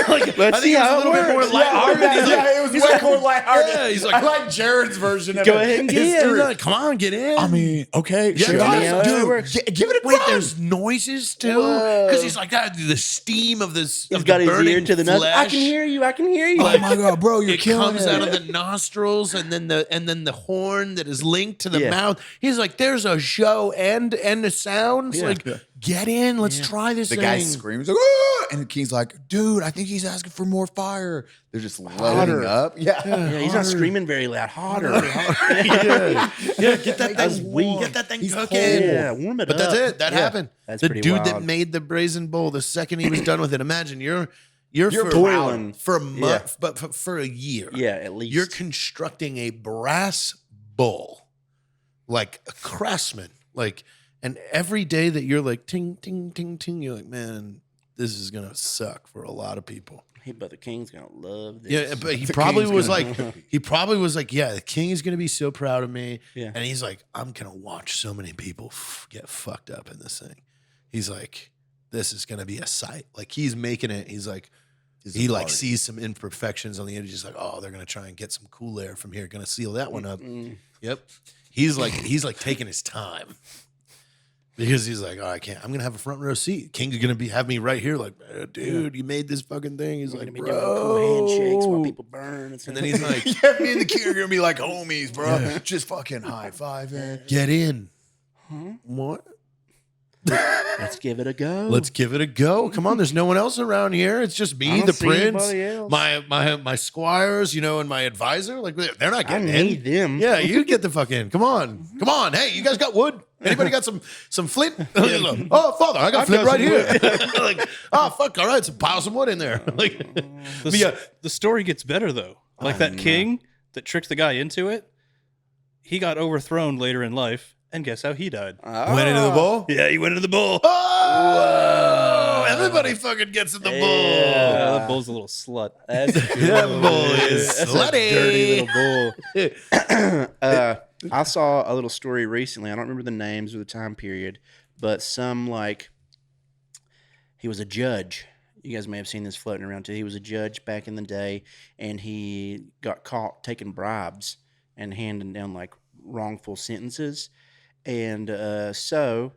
Like, Let's I think see it was how a little it bit more works. lighthearted. He's like, it was way more lighthearted. Yeah, he's like, I like Jared's version of Go it. ahead and get he's in. like, come on, get in. I mean, okay, Yeah, sure. show me how it Dude, works. give it a Wait, try. there's noises too, Whoa. because he's like that. The steam of this. He's of got the his ear burning to the nose. I flesh. can hear you. I can hear you. Oh my god, bro, you're It killing comes it. out of the nostrils and then the horn that is linked to the Yeah. mouth. He's like, there's a show and the sounds. Yeah. Like, get in, let's try this The thing. guy screams like, "Ah!" And the king's like, dude, I think he's asking for more fire. They're just loading Hotter. up. Yeah. Yeah, he's not screaming very loud. Hotter. yeah, get that That's thing. weak. Get that thing He's cooking. cold. Yeah, warm it But up. that's it. That Yeah. happened. That's the pretty dude that wild. made the Brazen Bull, the second he was done with it, imagine you're for toiling. for a month, but for a year. Yeah, at least. You're constructing a brass bull, like a craftsman. Like, and every day that you're like ting ting ting ting, you're like, man, this is gonna suck for a lot of people. Hey, but the king's gonna love this. Yeah, but he The probably king's was gonna- like, yeah, the king is gonna be so proud of me. Yeah. And he's like, I'm gonna watch so many people get fucked up in this thing. He's like, this is gonna be a sight. Like he's making it. He's like, he like sees some imperfections on the edge. He's like, oh, they're gonna try and get some cool air from here. Gonna seal that one up. Yep. He's like taking his time. Because he's like, oh, I can't. I'm gonna have a front row seat. King's gonna have me right here. Like, dude, you made this fucking thing. He's We're like, gonna be doing cool handshakes while bro. people burn. And then he's like, Yeah, me and the king are gonna be like homies, bro. Just fucking high fiving. get in. What? Let's give it a go. Let's give it a go. Come on, there's no one else around here. It's just I me, don't the see prince, anybody else. my squires, and my advisor. Like they're not I getting need in. them. Yeah, you get the fuck in. Come on. Hey, you guys got wood? Anybody got some flint? Oh, father, I got flint right here. Like, oh fuck, all right, so pile some wood in there. Like, The story gets better though. Like that king that tricked the guy into it, he got overthrown later in life, and guess how he died? went into the bowl. Yeah, he went into the bull. Oh, everybody fucking gets in the Yeah, bull. that bull's a little slut. That's That bull is That's slutty. a dirty little bull. I saw a little story recently. I don't remember the names or the time period, but he was a judge. You guys may have seen this floating around too. He was a judge back in the day, and he got caught taking bribes and handing down like wrongful sentences. And so,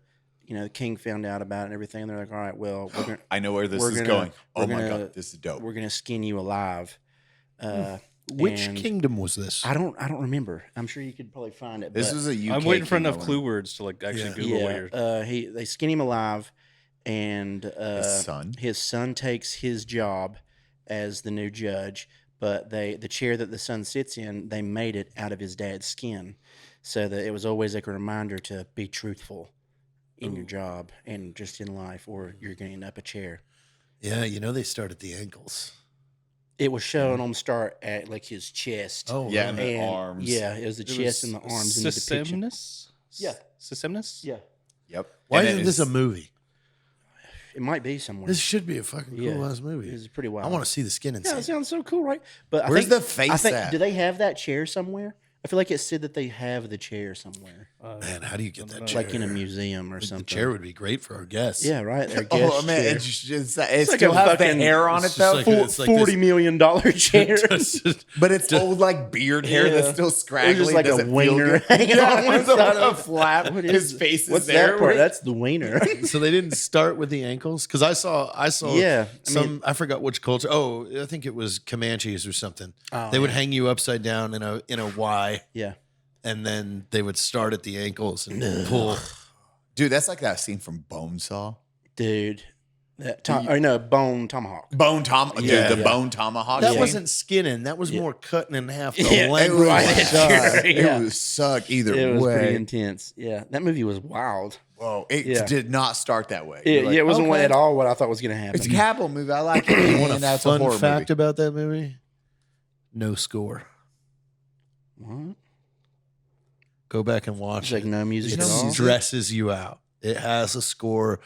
the king found out about it and everything. And they're like, all right, well, I know where this we're is gonna- going. Oh we're my gonna- god, this is dope. we're going to skin you alive. Which and kingdom was this? I don't remember. I'm sure you could probably find it. This but- was a UK. I'm waiting for king enough that clue went- words to like actually Yeah. Google what you're. they skin him alive, and His son? takes his job as the new judge. But the chair that the son sits in, they made it out of his dad's skin, so that it was always like a reminder to be truthful in your job and just in life, or you're going to end up a chair. Yeah, they start at the ankles. It was shown on the start at like his chest. Oh, Yeah, wow. and the arms. Yeah, it was the chest and the arms in the depiction. Yeah. Sisemnus? Yeah, Yep. Why And isn't this a movie? it might be somewhere. This should be a fucking Yeah. cool ass movie. It's pretty wild. I want to see the skin Yeah, inside. it sounds so cool, right? But Where's I think, the face I think, at? do they have that chair somewhere? I feel like it said that they have the chair somewhere, Man, how do you get that chair? like in a museum or The something. chair would be great for our guests. Yeah, right. Their Oh guest man, chair. it's like still a have the fucking- hair on it it's just though. like it's like $40 this- million chair. But it's old like beard hair Yeah. that's still It was scraggly. just like Does a it feel wiener good? hanging on one it's a- side a of flap. What His is- face is What's there. that part? That's the wiener. So they didn't start with the ankles because I saw Yeah, I forgot which culture. Oh, I think it was Comanches or something. Oh, They would yeah. hang you upside down in a Y, Yeah. and then they would start at the ankles and pull. Dude, that's like that scene from Bonesaw. Dude. Bone tomahawk. Bone tom, Yeah. dude, the bone tomahawk. That scene. wasn't skinning. That was more cutting in half the Yeah, length. It was Right. suck. Yeah. It was suck either It was pretty way. intense. Yeah. That movie was wild. Whoa, it Yeah. did not start that way. Yeah, You're like, it wasn't okay. at all what I thought was going to happen. It's a capital movie. I like it. You want And a that's fun a horror fact movie. about that movie? No score. What? Go back and watch It's like it. no music It at all. stresses you out. It has a score.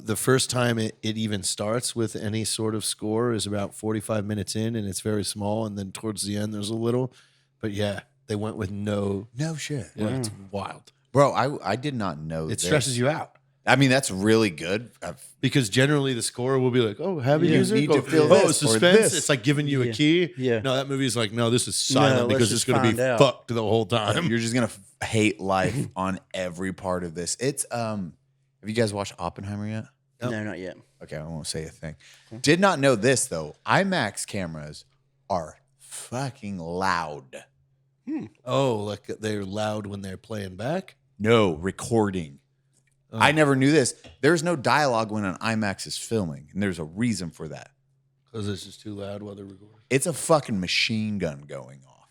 The first time it even starts with any sort of score is about 45 minutes in, and it's very small. And then towards the end, there's a little. But yeah, they went with no. No shit. Yeah, it's wild. Bro, I did not know It stresses you out I mean, that's really good. because generally the score will be like, "Oh, happy Yeah. music. Need to Oh, feel oh, this or suspense." this. It's like giving you a Yeah. key. Yeah. No, that movie is like, no, this is silent let's because it's just going to be find out. fucked the whole time. You're just gonna hate life on every part of this. It's Have you guys watched Oppenheimer yet? No, not yet. Okay, I won't say a thing. Did not know this though. IMAX cameras are fucking loud. Oh, like they're loud when they're playing back. No recording. I never knew this. There's no dialogue when an IMAX is filming, and there's a reason for that. Because it's just too loud while they're recording. It's a fucking machine gun going off.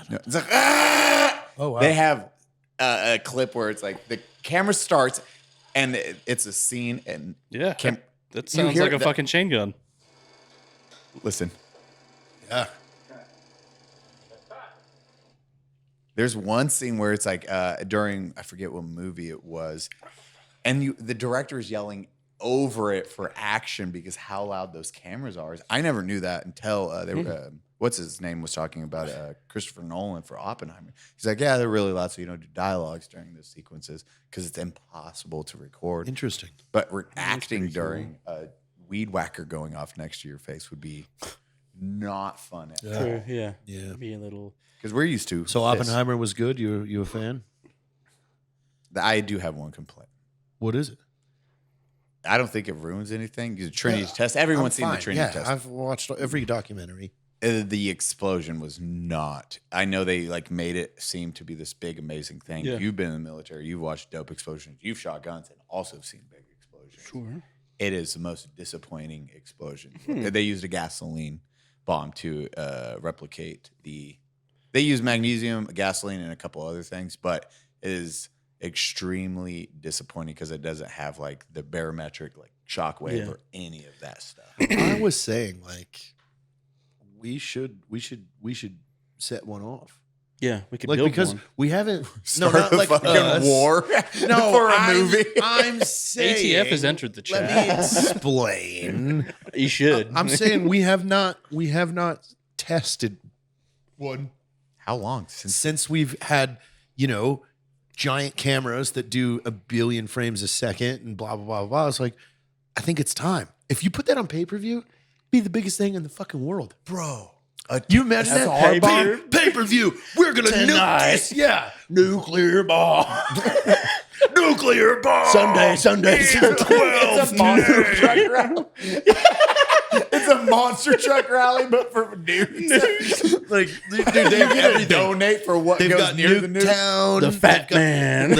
No, it's like, ah! Oh, wow. They have a clip where it's like the camera starts and it's a scene and Yeah. Can- that you sounds hear like a that- fucking chain gun. listen. Yeah. There's one scene where it's like during I forget what movie it was, and the director is yelling over it for action because how loud those cameras are. I never knew that until they were. What's his name was talking about Christopher Nolan for Oppenheimer. He's like, yeah, they're really loud, so you don't do dialogues during those sequences because it's impossible to record. Interesting. But acting during a weed whacker going off next to your face would be not fun at all. True. Yeah. Yeah. Be a little. Because we're used to. So this. Oppenheimer was good. You a fan? I do have one complaint. What is it? I don't think it ruins anything. The Trinity test. Everyone's seen the fine. Trinity Yeah, test. I've watched every documentary. The explosion was not. I know they like made it seem to be this big, amazing thing. Yeah. You've been in the military. You've watched dope explosions. You've shot guns and also seen big explosions. Sure. It is the most disappointing explosion. They used a gasoline bomb to replicate the. They use magnesium, gasoline, and a couple other things, but it is extremely disappointing because it doesn't have like the barometric like shockwave or any of that stuff. I was saying like we should set one off. Yeah, we could Like build because one. we haven't Start a fucking war No, for a movie. I'm saying ATF has entered the chat. Let me explain. You should. I'm saying we have not tested one How long since we've had, giant cameras that do 1 billion frames a second and blah blah blah blah. It's like, I think it's time. If you put that on pay-per-view, be the biggest thing in the fucking world, bro. You imagine That's that? our Pay-per-view. We're gonna nuke this. Yeah, nuclear bomb. Nuclear bomb. Sunday. It's a monster truck rally. It's a monster truck rally, but for nukes. Like, dude, they have everything. Donate for what They've goes got near the nuke. Nuketown. The fat man.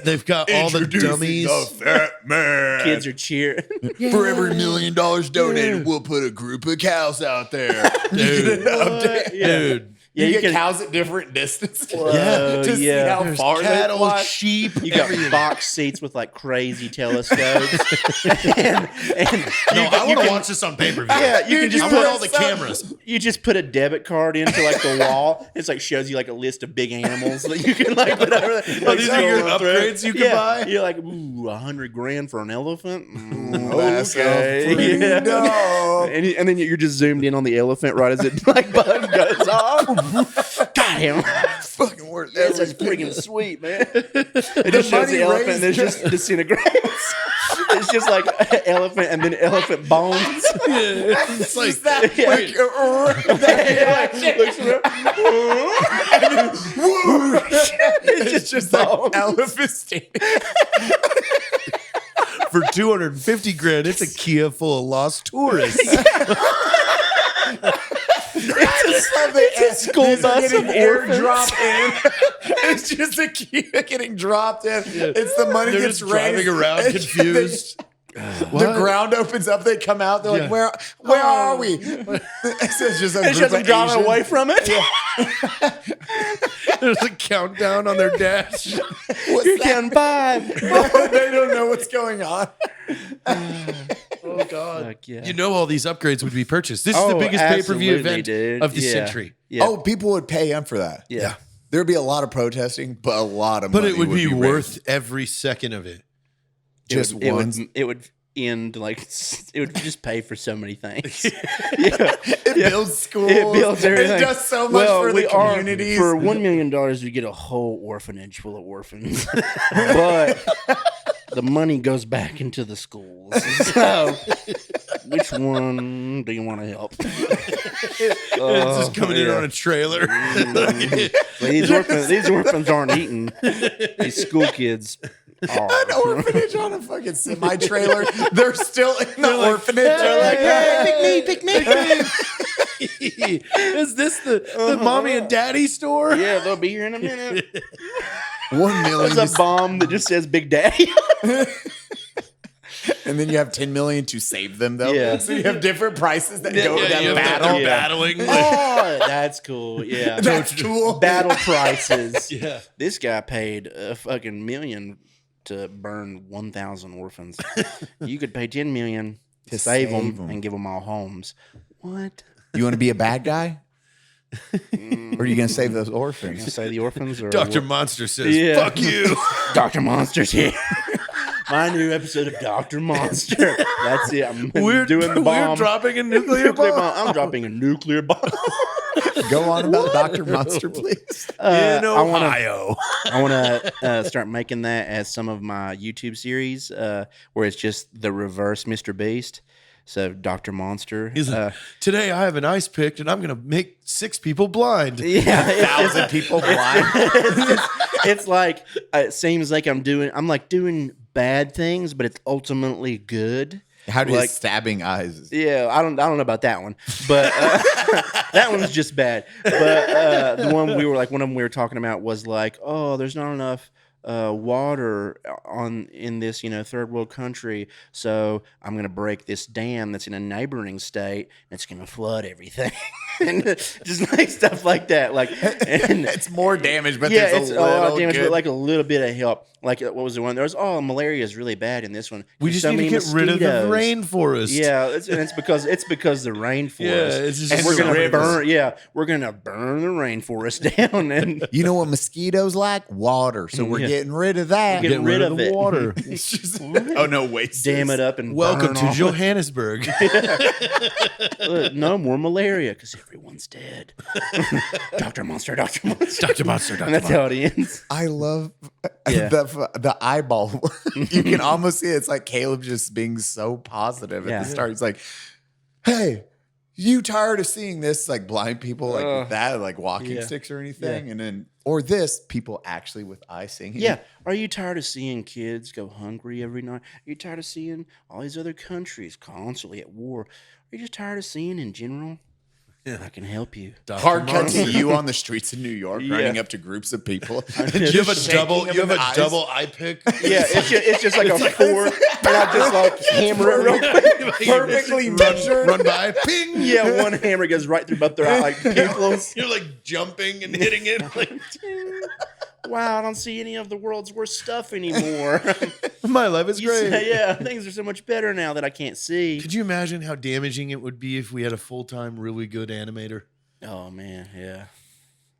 They've got all the dummies. The fat man. Kids are cheering. For every $1 million donated, we'll put a group of cows out there. Dude. Dude. Yeah, you you get can- cows at different distances. Whoa, to see yeah. how There's far cattle, they fly. sheep. You got everything. box seats with like crazy telescopes. and No, I want to watch this on pay-per-view. Yeah, you can just I put want all the cameras. You just put a debit card into like the wall. It's like shows you like a list of big animals that you can like put over there. Like, these are your scroll through. upgrades you can buy? You're like, ooh, $100,000 for an elephant. That sounds pretty Yeah. dope. And then you're just zoomed in on the elephant right as it like button goes off. Got him. Fucking worth This every is freaking sweet, man. It The just shows money the elephant and it raised- just disintegrates. It's just like elephant and then elephant bones. It's like Yeah. It's just like elephant standing. for $250,000, it's a Kia full of lost tourists. It's a school bus of orphans. Airdrop in. It's just a key getting dropped in. It's the money They're gets just driving raised. around It's just- confused. The ground opens up. They come out. They're like, Yeah. "Where are we?" It's just a It's group just of driving Asians. away from it. There's a countdown on their dash. What's You're that? counting 5. They don't know what's going on. Oh God! Fuck yeah. You know all these upgrades would be purchased. This is the biggest pay-per-view absolutely, event dude. of the Yeah. century. Yeah. Oh, people would pay him for that. yeah. There'd be a lot of protesting, but a lot of But money it would be raised. worth every second of it. just it one. would end like it would just pay for so many things. Yeah. It builds schools. It builds everything. It does so much for the communities. For $1 million, you get a whole orphanage full of orphans, but the money goes back into the schools. So, which one do you want to help? It's just coming in on a trailer. These orphans aren't eating. These school kids are. An orphanage on a fucking semi trailer. They're still in the orphanage. They're like, "Hey, pick me. Is this the mommy and daddy store? Yeah, they'll be here in a minute. 1 million. There's a bomb that just says Big Daddy. And then you have 10 million to save them, though. Yeah. So you have different prices that go with that you have battle. them battling. Oh, that's cool. Yeah. That's cool. Battle prices. Yeah. This guy paid a fucking $1 million to burn 1,000 orphans. You could pay $10 million to save them them. and give them all homes. What? You want to be a bad guy? Or are you going to save those Are you gonna orphans? say the orphans or Dr. what? Monster says, Yeah. fuck you. Dr. Monster's here. My new episode of Dr. Monster. That's it. I'm doing the bomb. We're dropping a nuclear bomb. I'm dropping a nuclear bomb. Go on about Dr. Monster, please. In I wanna- Ohio. I want to start making that as some of my YouTube series where it's just the reverse Mr. Beast. So Dr. Monster. He's like, today I have an ice pick and I'm going to make 6 people blind. Yeah, 1,000 people blind. it's like it seems like I'm doing bad things, but it's ultimately good. How do Like- his stabbing eyes? Yeah, I don't know about that one, but that one's just bad. But the one one of them we were talking about was like, oh, there's not enough water in this third world country, so I'm gonna break this dam that's in a neighboring state, and it's gonna flood everything, and just like stuff like that. Like, and It's more damage, but yeah, there's it's a a lot little of damage, good. but like a little bit of help. Like, what was the one? There was malaria is really bad in this one. We There's just need to get rid of the rainforest. Yeah, it's because the rainforest. Yeah, it's just and we're the gonna rivers. burn. Yeah, we're gonna burn the rainforest down, and You know what mosquitoes like? Water. So we're Yeah. getting rid of that. Get rid of the it. water. It's just, oh no, wait. dam it up and Welcome burn to all- Johannesburg. No more malaria because everyone's dead. Dr. Monster, Dr. Monster, Dr. Monster, and that's how it ends. I love Yeah. the eyeball. You can almost see it. It's like Caleb just being so positive at Yeah. the start. He's like, "Hey, you tired of seeing this like blind people like that, like walking Yeah. sticks or anything?" And then or this people actually with eye singing. Yeah. Are you tired of seeing kids go hungry every night? Are you tired of seeing all these other countries constantly at war? Are you just tired of seeing in general? Yeah. I can help you. Hard cut to you on the streets of New York, Yeah. running up to groups of people. You have a Shaking double. them You have in a the eyes. double eye pick. Yeah, it's just like a fork, and I just like hammer it real quick. Perfectly measured. Run by. Ping. Yeah, one hammer goes right through both their like pupils. You're like jumping and hitting it. Like, Wow, I don't see any of the world's worst stuff anymore. my life is You great. say, yeah, things are so much better now that I can't see. Could you imagine how damaging it would be if we had a full-time, really good animator Oh man, yeah.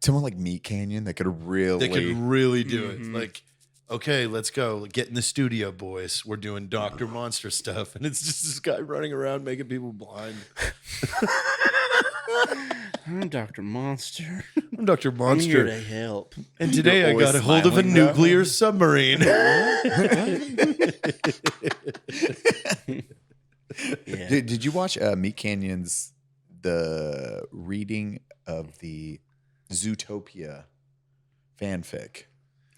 Someone like Meat Canyon that could really. that could really do it? Like, okay, let's go. Get in the studio, boys. We're doing Dr. Monster stuff. And it's just this guy running around making people blind. I'm Dr. Monster. I'm Dr. I'm here Monster. to help. And today I You're got a hold of a smiling now. nuclear submarine. Yeah. Did you watch Meat Canyon's the reading of the Zootopia fanfic?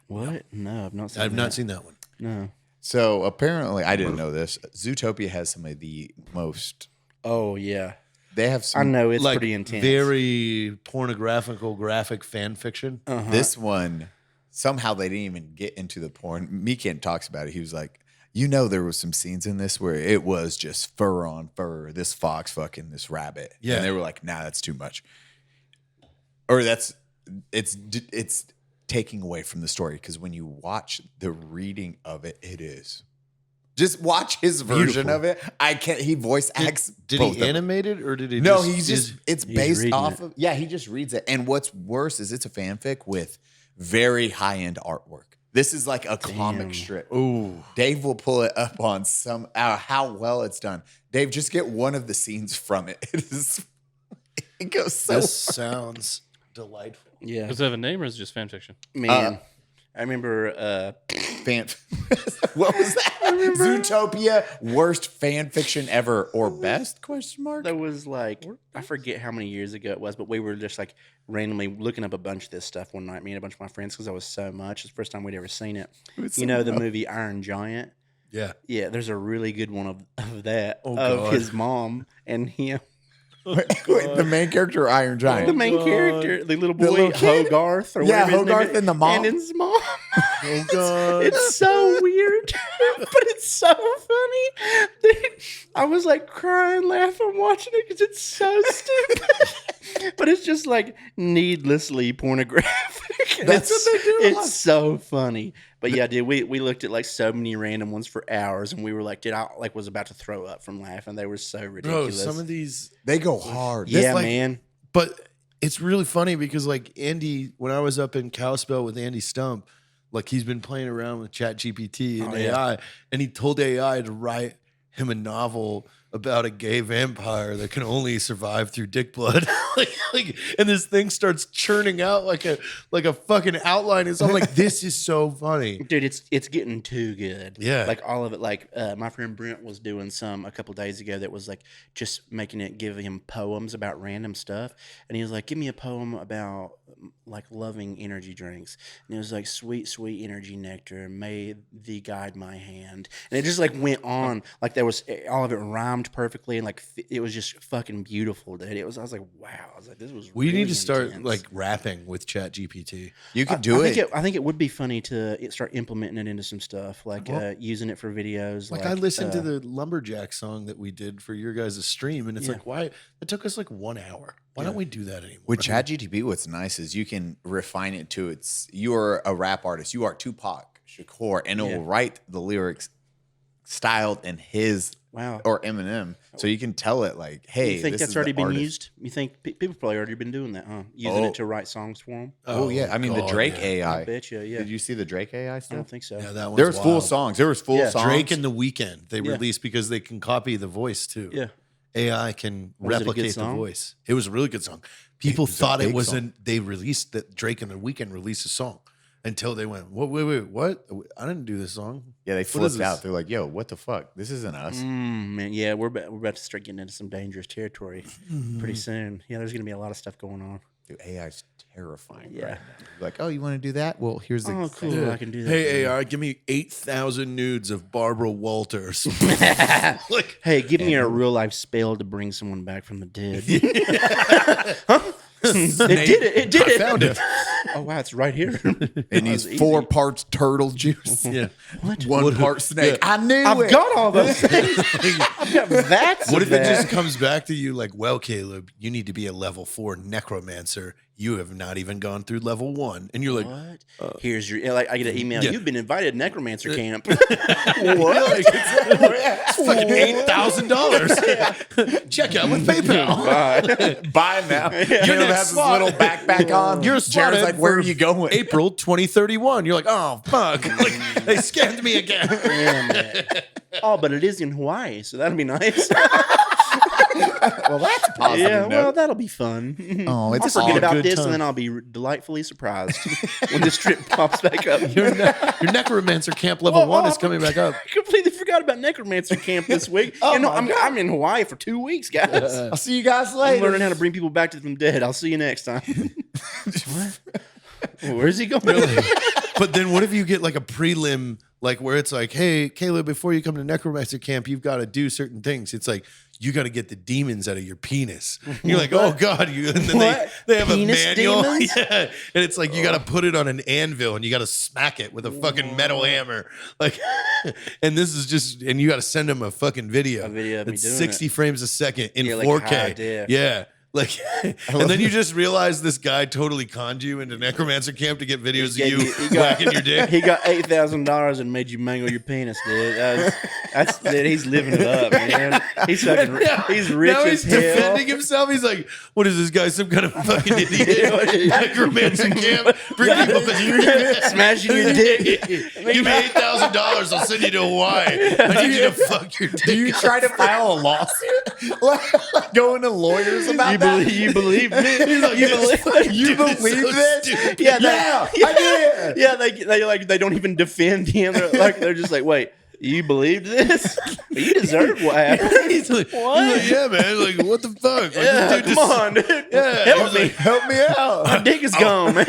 What? No, I've not seen I've that. not seen that one. No. So apparently, I didn't know this. Zootopia has some of the most. Oh yeah. They have I some. know it's like pretty intense. very pornographical graphic fan fiction. Uh-huh. This one somehow they didn't even get into the porn. Meekan talks about it. He was like, there was some scenes in this where it was just fur on fur. This fox fucking this rabbit. Yeah. And they were like, nah, that's too much. Or it's taking away from the story because when you watch the reading of it, it is. Just watch his version Beautiful. of it. I can't. He voice acts. Did both he of them. animate it or did he? No, just, he's just. It's he's based reading off it. of. Yeah, he just reads it. And what's worse is it's a fanfic with very high end artwork. This is like a comic strip. Ooh, Dave will pull it up on some how well it's done. Dave, just get one of the scenes from it. It goes so. this sounds delightful. Yeah. Does it have a name or is it just fan fiction? Man. I remember fan. What was that? Zootopia, worst fan fiction ever or best? Question mark. that was like I forget how many years ago it was, but we were just like randomly looking up a bunch of this stuff one night, me and a bunch of my friends, because I was so much. It's the first time we'd ever seen it. You know the movie Iron Giant? Yeah. Yeah, there's a really good one of that Oh, of God. his mom and him. Wait, the main character, or Iron Giant. The main God. character, the little boy, little kid? Hogarth, or Yeah, whatever his name Hogarth is, and the mom. and his mom. Oh God. It's so weird, but it's so funny. I was like crying, laughing, watching it because it's so stupid. But it's just like needlessly pornographic. And That's it's, what they do a lot. It's so funny. But yeah, dude, we looked at like so many random ones for hours, and we were like, dude, I like was about to throw up from laughing. They were so Bro, ridiculous. some of these. They go hard. yeah, like- man. But it's really funny because like Andy, when I was up in Kalispell with Andy Stump, like he's been playing around with ChatGPT and Oh, yeah. AI, and he told AI to write him a novel about a gay vampire that can only survive through dick blood. And this thing starts churning out like a fucking outline. And so I'm like, this is so funny. Dude, it's getting too good. Yeah. Like all of it. Like my friend Brent was doing some a couple days ago that was like just making it give him poems about random stuff. And he was like, give me a poem about like loving energy drinks. And it was like, sweet, sweet energy nectar, may thee guide my hand. And it just like went on. Like there was all of it rhymed perfectly and like it was just fucking beautiful, dude. I was like, wow. I was like, this was We really need to start intense. like rapping with Chat GPT. You could do it. I think it would be funny to start implementing it into some stuff, like using it for videos. Like I listened to the Lumberjack song that we did for your guys' stream, and it's like, why? It took us like 1 hour. Why don't we do that anymore? With ChatGPT, what's nice is you can refine it to you are a rap artist. You are Tupac Shakur, and it will write the lyrics styled in his or Eminem. So you can tell it like, hey, you think this that's is already the been artist. used? You think people probably already been doing that, huh? Using it to write songs for them? Oh yeah, I mean the God, Drake yeah. AI. I bet you, yeah. Did you see the Drake AI I stuff? don't think so. Yeah, that one's There was full wild. songs. There was full Yeah. songs. Drake and the Weeknd they released because they can copy the voice too. Yeah. AI can Was it a good replicate the song? voice. It was a really good song. People was a thought it big wasn't. They released that Drake and the Weeknd released a song until they went, wait, what? I didn't do this song. Yeah, they What is flipped this? out. They're like, yo, what the fuck? This isn't us. Man, yeah, we're about to start getting into some dangerous territory pretty soon. Yeah, there's gonna be a lot of stuff going on. Dude, AI's terrifying. Yeah. Right now. Like, oh, you want to do that? Well, here's the Oh, cool. I can do that. Hey AI, give me 8,000 nudes of Barbara Walters. Like, Hey, give me a real life spell to bring someone back from the dead. It did it. It did I it. found it. Oh wow, it's right here. It needs 4 parts turtle juice. Yeah. What? 1 part snake. I knew I've it. got all those things. I've got that. What if it just comes back to you like, well, Caleb, you need to be a level 4 necromancer. You have not even gone through level 1. And you're like, What? Here's your like. I get an email. Yeah. You've been invited to necromancer camp. what? It's fucking $8,000. Check out with PayPal. Buy now. Caleb next has his slot. little backpack on. You're Jared's slotted like, where are for you going? April 2031. You're like, oh, fuck. Like, they scammed me again. Oh, but it is in Hawaii, so that'll be nice. Well, that's a positive Yeah, note. well, that'll be fun. Oh, it's I'll forget all about good this, time. and then I'll be delightfully surprised when this trip pops back up. Your necromancer camp level 1 is coming back up. I completely forgot about necromancer camp this week. I'm in Hawaii for 2 weeks, guys. I'll see you guys I'm later. learning how to bring people back to them dead. I'll see you next time. What? Where's he going? But then what if you get like a prelim, like where it's like, hey, Caleb, before you come to necromancer camp, you've got to do certain things. It's like, you got to get the demons out of your penis. And you're like, oh God. And then What? they have Penis a manual. demons? Yeah. And it's like, you got to put it on an anvil and you got to smack it with a fucking metal hammer. Like, and this is just, and you got to send them a fucking video. A video of me It's doing 60 frames a second in Yeah, like 4K. high def. Yeah. Like, and then you just realize this guy totally conned you into necromancer camp to get videos of you whacking your dick. He got $8,000 and made you mangle your penis, dude. Dude, he's living it up, man. He's fucking, he's rich Now as he's hell. defending himself. He's like, "What is this guy? Some kind of fucking idiot? Necromancer camp? Bring people back. Smashing your dick. Give me $8,000. I'll send you to Hawaii. I need you to fuck your dick. Do you try to file a lawsuit? Like, going to lawyers about that? You believe me? He's like, You "This believe- fucking You dude is believe so this? stupid." Yeah, I did. Yeah, they don't even defend him. They're just like, wait, you believed this? You deserve what happened. He's like, yeah, man. Like, what the fuck? Like, Yeah, this dude come just- on, dude. Yeah, Help he's me. like, Help me out. My dick is gone, man.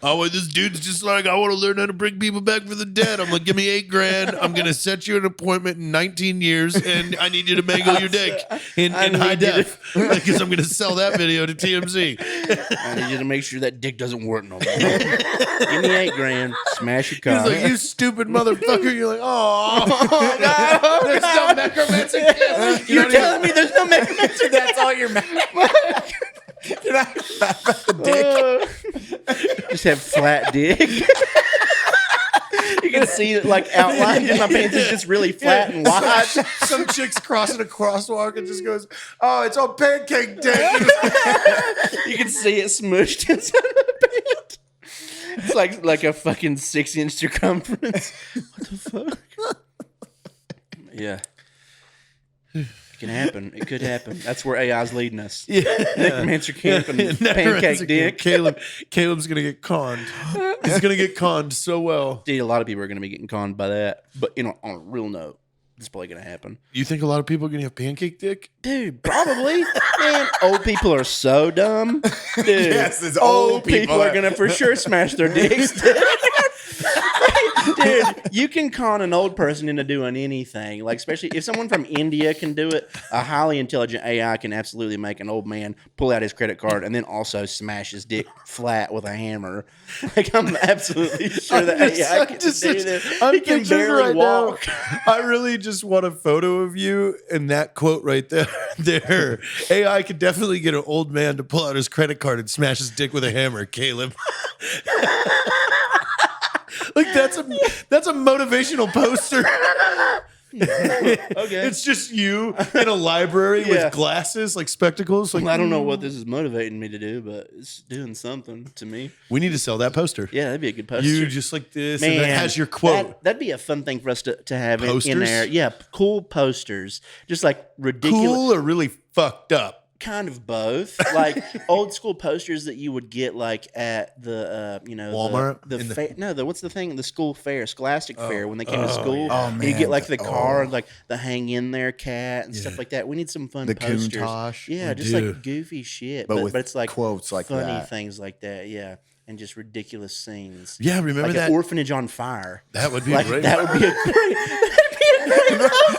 I want this dude's just like, I want to learn how to bring people back from the dead. I'm like, give me $8,000. I'm gonna set you an appointment in 19 years, and I need you to mangle your dick in I high need you to- def because I'm gonna sell that video to TMZ. I need you to make sure that dick doesn't work no more. Give me $8,000. Smash your He's car. like, you stupid motherfucker. You're like, oh, God. there's no necromancer camp. You're telling me there's no necromancer? That's all you're mad. You're not mad about the dick. Just have flat dick. You can see it like outlined in my pants. It's just really flat and wide. Some chick's crossing a crosswalk and just goes, oh, it's all pancake dick. You can see it smushed inside my pants. It's like a fucking 6-inch circumference. What the fuck? Yeah. It can happen. It could happen. That's where AI's leading us. Yeah. Necromancer camp and pancake dick. Caleb's gonna get conned. He's gonna get conned so well. Dude, a lot of people are going to be getting conned by that. But on a real note, it's probably going to happen. You think a lot of people are gonna have pancake dick? Dude, probably. Man, old people are so dumb. Dude, Yes, it's old people are going to for sure smash their dicks. Dude, you can con an old person into doing anything. Like, especially if someone from India can do it, a highly intelligent AI can absolutely make an old man pull out his credit card and then also smash his dick flat with a hammer. Like, I'm absolutely sure that AI can do this. I'm He can picturing barely right walk. now. I really just want a photo of you and that quote right there. There, AI could definitely get an old man to pull out his credit card and smash his dick with a hammer, Caleb. Like that's a motivational poster. Okay. It's just you in a library Yeah. with glasses, like spectacles. Like I don't know what this is motivating me to do, but it's doing something to me. We need to sell that poster. Yeah, that'd be a good poster. You just like this, Man, and that has your quote. That'd be a fun thing for us to have in Posters? there. Yeah, cool posters. Just like ridiculous. Cool or really fucked up? Kind of both. Like old school posters that you would get like at the Walmart? The In the- fair. No, what's the thing? The school fair, Scholastic Fair. When they came to school, Oh, and you man. get like the car and like the hang in there cat and stuff like that. We need some fun The posters. Countach. Yeah, We just do. like goofy shit, But but with it's like quotes like funny that. things like that. Yeah, and just ridiculous scenes. Yeah, remember Like that? an orphanage on fire. That would be Like great. that would be a great.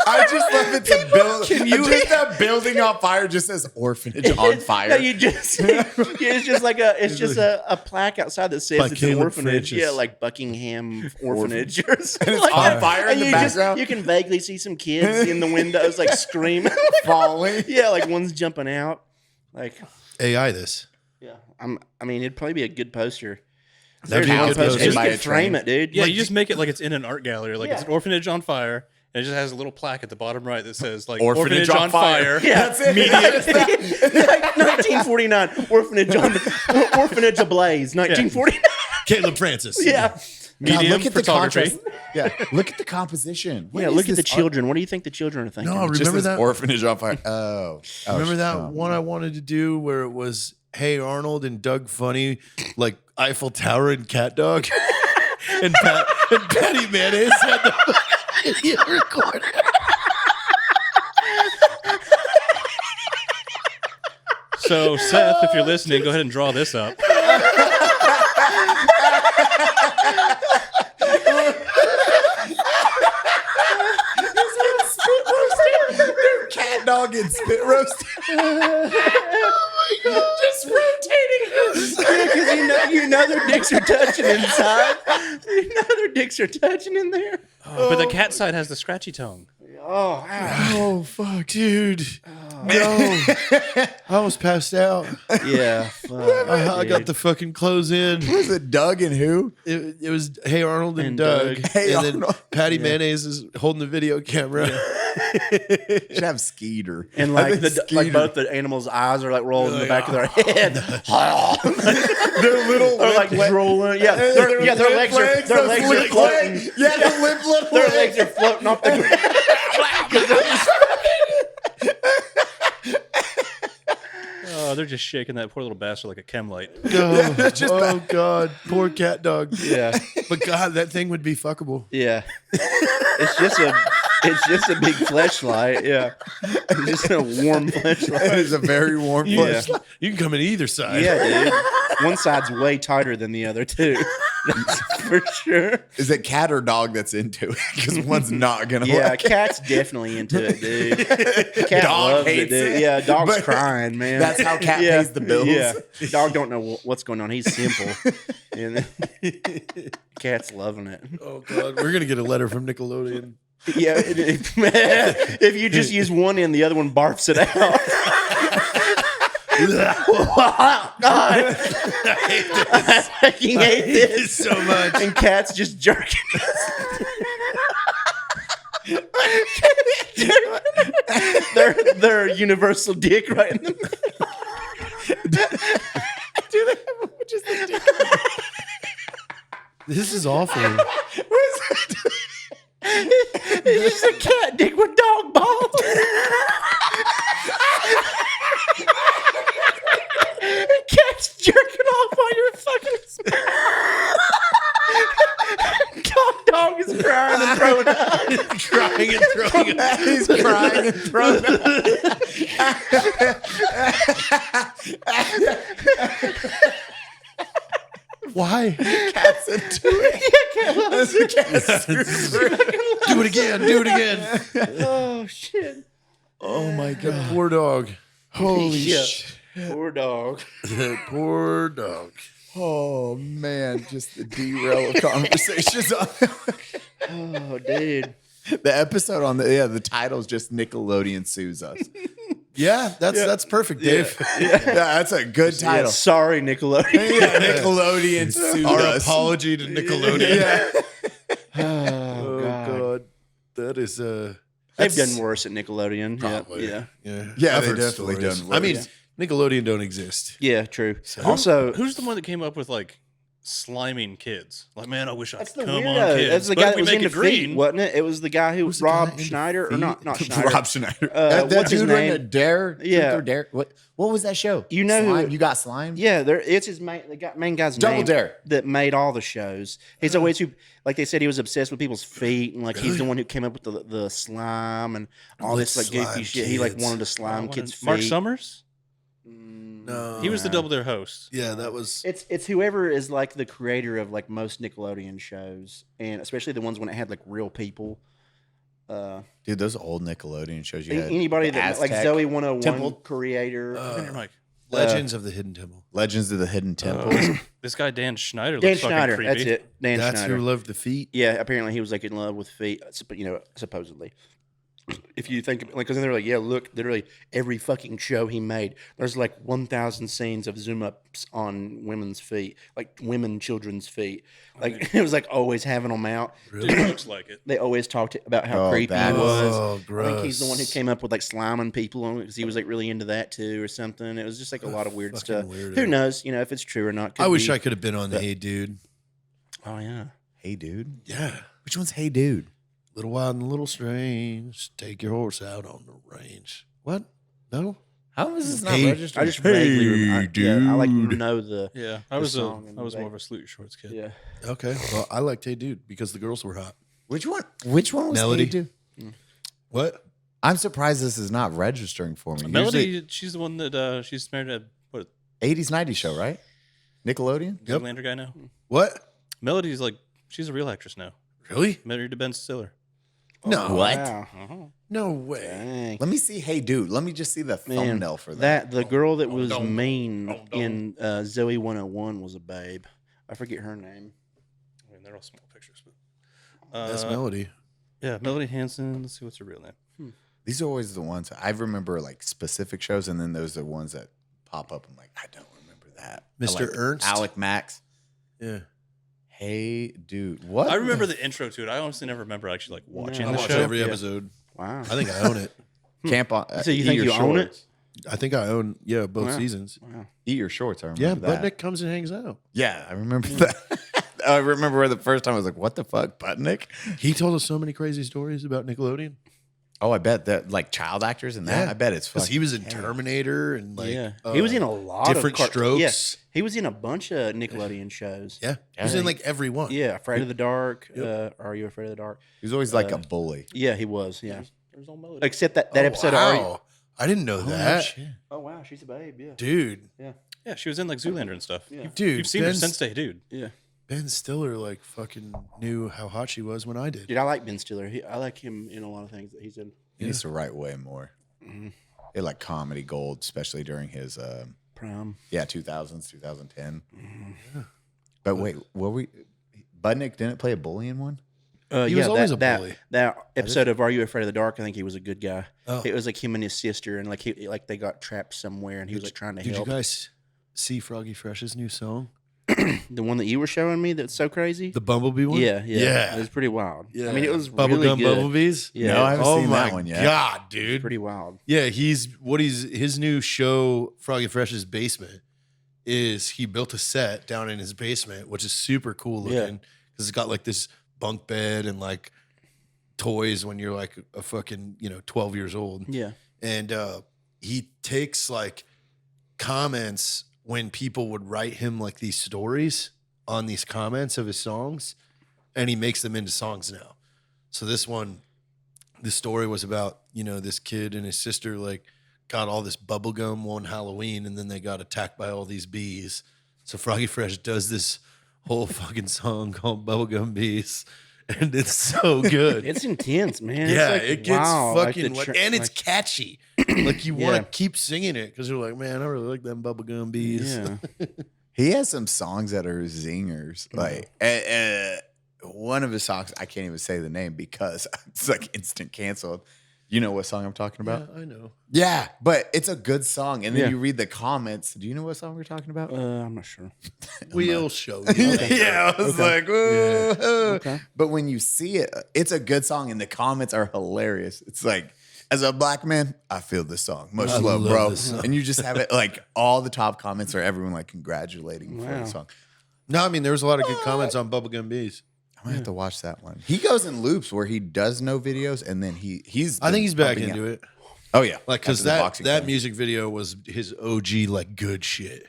I just love it. The just that building on fire just says orphanage on fire. No, you just it's just like a plaque outside that says By it's an Caleb orphanage. Francis. Yeah, like Buckingham Orphanage or something like on that. fire in And the you background. you can vaguely see some kids in the windows like screaming. Falling. Yeah, like one's jumping out. Like AI this. yeah, I mean, it'd probably be a good poster. That'd be a There's good one poster. And you By can a frame train. it, dude. Yeah, Like, you just make it like it's in an art gallery. Like it's an Yeah. orphanage on fire. And it just has a little plaque at the bottom right that says like Orphanage orphanage, on on fire. fire. Yeah, That's it. Like 1949 orphanage ablaze. 1949. Caleb Francis. Yeah. God, Medium look at the photography. contrast. Yeah, look at the composition. What Yeah, is look at the this art? children. What do you think the children are thinking? No, Just remember says that? orphanage on fire. Oh, Remember that oh. one I wanted to do where it was Hey Arnold and Doug Funny, like Eiffel Tower and Cat Dog, and Patty Mayonnaise had the video recorder. So Seth, if you're listening, go ahead and draw this up. Cat dog and spit roast. Just rotating. Yeah, because you know their dicks are touching inside. You know their dicks are touching in there. But the cat side has the scratchy tongue. Oh, ow. Oh fuck, dude! No, I almost passed out. Yeah. Fuck, I got dude. the fucking clothes in. Was it Doug and who? It was Hey Arnold and, And Doug, Doug. Hey and then Arnold. Patty Mayonnaise is holding the video camera. Should have Skeeter. And I like think like Skeeter. both the animals' eyes are like rolled in the back of their head. Their little Or like drooling. Yeah, their legs are floating. Yeah, the limp little Their legs. legs are floating off the ground. Oh, they're just shaking that poor little bastard like a chem light. Oh God, poor cat dog. Yeah, But God, that thing would be fuckable. yeah. It's just a big fleshlight. Yeah, it's just a warm It fleshlight. is a very warm Yeah. flesh. You can come in either side. Yeah, dude. One side's way tighter than the other too. That's for sure. Is it cat or dog that's into it? Because one's not gonna. Yeah, like it. cat's definitely into it, dude. Cat Dog loves hates it, dude. it, Yeah, dog's but crying, man. that's how cat pays the bills. Yeah, dog don't know what's going on. He's simple, and cat's loving it. Oh God, we're gonna get a letter from Nickelodeon. Yeah, if you just use one end, the other one barfs it out. God, I fucking hate this so much. And cat's just jerking. Their universal dick right in the middle. This is awful. It's just a cat dick with dog balls. crying and throwing up. He's crying and throwing Why? cats into it. Do it again. Do it again. Oh shit! Oh my god. Poor dog. Holy Yeah. shit. Poor dog. Poor dog. Oh man, just the derail of conversations on Oh, dude. the episode on the title's just Nickelodeon sues us. Yeah, that's perfect, Dave. Yeah, that's a good Yeah, title. sorry, Nickelodeon. Yeah, Nickelodeon sued Our us. apology to Nickelodeon. Yeah. Oh, God. That is They've that's- done worse at Nickelodeon. Probably. Yeah. Yeah, Yeah, I've they heard definitely stories. done I mean, worse. Nickelodeon don't exist. Yeah, true. Also, Who's the one that came up with like sliming kids? Like, man, I wish I that's could the come on weirdo. kids. That's the But guy if that we was make into it green. feet, wasn't it? It was the guy who Who's the guy Rob into Schneider, or feet? not Schneider. Rob Schneider. That that what's his dude name? in a Dare. Yeah. Truth or Dare. What was that show? You know who- Slime? You got slime? Yeah, it's his main guy's Double name Dare. that made all the shows. He's always like they said he was obsessed with people's feet, and like he's the one who came up with the slime and all this like goofy slime shit. He like kids. wanted to slime kids' feet. Mark Summers. No, He was the Double Dare host. Yeah, that was. It's whoever is like the creator of like most Nickelodeon shows, and especially the ones when it had like real people. Dude, those old Nickelodeon shows you had. Anybody the that like Aztec Zoe 101 Temple. creator. Come here, Mike. Legends of the Hidden Temple. Legends of the Hidden Temple. This guy Dan Schneider. Dan looks fucking Schneider, creepy. that's it. Dan That's Schneider. who loved the feet. Yeah, apparently he was like in love with feet, supposedly. If you think, like, because they're like, yeah, look, literally every fucking show he made, there's like 1,000 scenes of zoom ups on women's feet, like children's feet. Like it was like always having them out. Dude, it looks like it. They always talked about how Oh, creepy he that is- was. Oh, I think he's the one who gross. came up with like sliming people on it because he was like really into that too or something. It was just like a lot of weird fucking stuff. weirdo. Who knows, if it's true or not. I wish I could have been on the Hey Dude. Oh, yeah. Hey, dude. Yeah. Which one's Hey, dude? Little wild and a little strange. Take your horse out on the range. What? No? How is this not Hey, registered? I just vaguely remember. I like dude. know the. Yeah, I The was song and I was the- more of a Salute Shorts kid. Yeah. Okay. Well, I liked Hey Dude because the girls were hot. Which one? Which one was Melody. Hey, dude? What? I'm surprised this is not registering for me. Melody, Usually she's the one that she's married to what 80s, 90s show, right? Nickelodeon? Yep. Zoolander guy now. What? Melody's like she's a real actress now. Really? Married to Ben Stiller. No. What? Wow. No way. Dang. Let me see Hey, dude. Let me just see the Man, thumbnail for that. the girl that was don't. mean Don't. in Zoe 101 was a babe. I forget her name. I mean, they're all small pictures, but That's Melody. yeah, Melody Hansen. Let's see what's her real name. These are always the ones I remember, like specific shows, and then those are the ones that pop up. I'm like, I don't remember that. Mr. I like Ernst? Alec Max. Yeah. Hey, dude. What? I remember the intro to it. I honestly never remember actually like watching I the watch show. every Yeah. episode. Wow. I think I own it. Camp on. So you Eat think Your you own it? Shorts. I think I own, both Wow. seasons. Wow. Eat Your Shorts. I remember Yeah, that. Budnick comes and hangs out. Yeah, I remember that. I remember where the first time I was like, what the fuck, Budnick? He told us so many crazy stories about Nickelodeon. Oh, I bet that, like, child actors and that. Yeah. I bet it's Because fucking. he was in Terminator and like Yeah. He was in a lot different of strokes. Yeah. He was in a bunch of Nickelodeon shows. Yeah. He was in like every one. Yeah, Afraid of the Dark. Yep. Are You Afraid of the Dark? He was always like a bully. Yeah, he was. Yeah. There's no Melody. Except that Oh, episode of Are You. wow. I didn't know that. Oh wow, she's a babe. Yeah. Dude. Yeah, she was in like Zoolander and stuff. Yeah. Dude. You've seen her since day, dude. Yeah. Ben Stiller like fucking knew how hot she was when I did. Dude, I like Ben Stiller. I like him in a lot of things that he's in. He needs to write way more. He had like comedy gold, especially during his, Prime. 2000s, 2010. But wait, were we? Budnick didn't play a bully in one? He was always a bully. That episode of Are You Afraid of the Dark? I think he was a good guy. Oh. It was like him and his sister, and like they got trapped somewhere, and he was like trying to Did help. you guys see Froggy Fresh's new song? The one that you were showing me that's so crazy. The Bumblebee one? Yeah, Yeah. It was pretty wild. Yeah. I mean, it was Bubblegum really good. Bumblebees? Yeah. No, I haven't Oh seen my that one yet. God, dude. Pretty wild. Yeah, his new show, Froggy Fresh's Basement, is he built a set down in his basement, which is super cool looking. Yeah. Because it's got like this bunk bed and like toys when you're like a fucking, 12 years old. Yeah. And he takes like comments when people would write him like these stories on these comments of his songs, and he makes them into songs now. So this one the story was about, this kid and his sister like got all this bubble gum one Halloween and then they got attacked by all these bees. So Froggy Fresh does this whole fucking song called Bubblegum Bees. And it's so good. It's intense, man. Yeah, It's like, it gets wow, like fucking the and it's catchy. Like you want Yeah. to keep singing it because you're like, man, I really like them Bubblegum Bees. Yeah. He has some songs that are zingers. Like one of his songs, I can't even say the name because it's like instant canceled. You know what song I'm talking about? Yeah, I know. Yeah, but it's a good song. And then Yeah. you read the comments. Do you know what song we're talking about? I'm not sure. We'll show you. Yeah, I was like, whoa. Okay. But when you see it, it's a good song, and the comments are hilarious. It's like, as a black man, I feel this song. Much I love, love bro. this song. And you just have it like all the top comments are everyone like congratulating for Wow. the song. No, I mean there was a lot of good comments on Bubblegum Bees. I'm gonna have to watch that one. He goes in loops where he does no videos, and then he's. I think he's back pumping into out. it. Oh yeah, Like because After the that boxing thing. music video was his OG like good shit.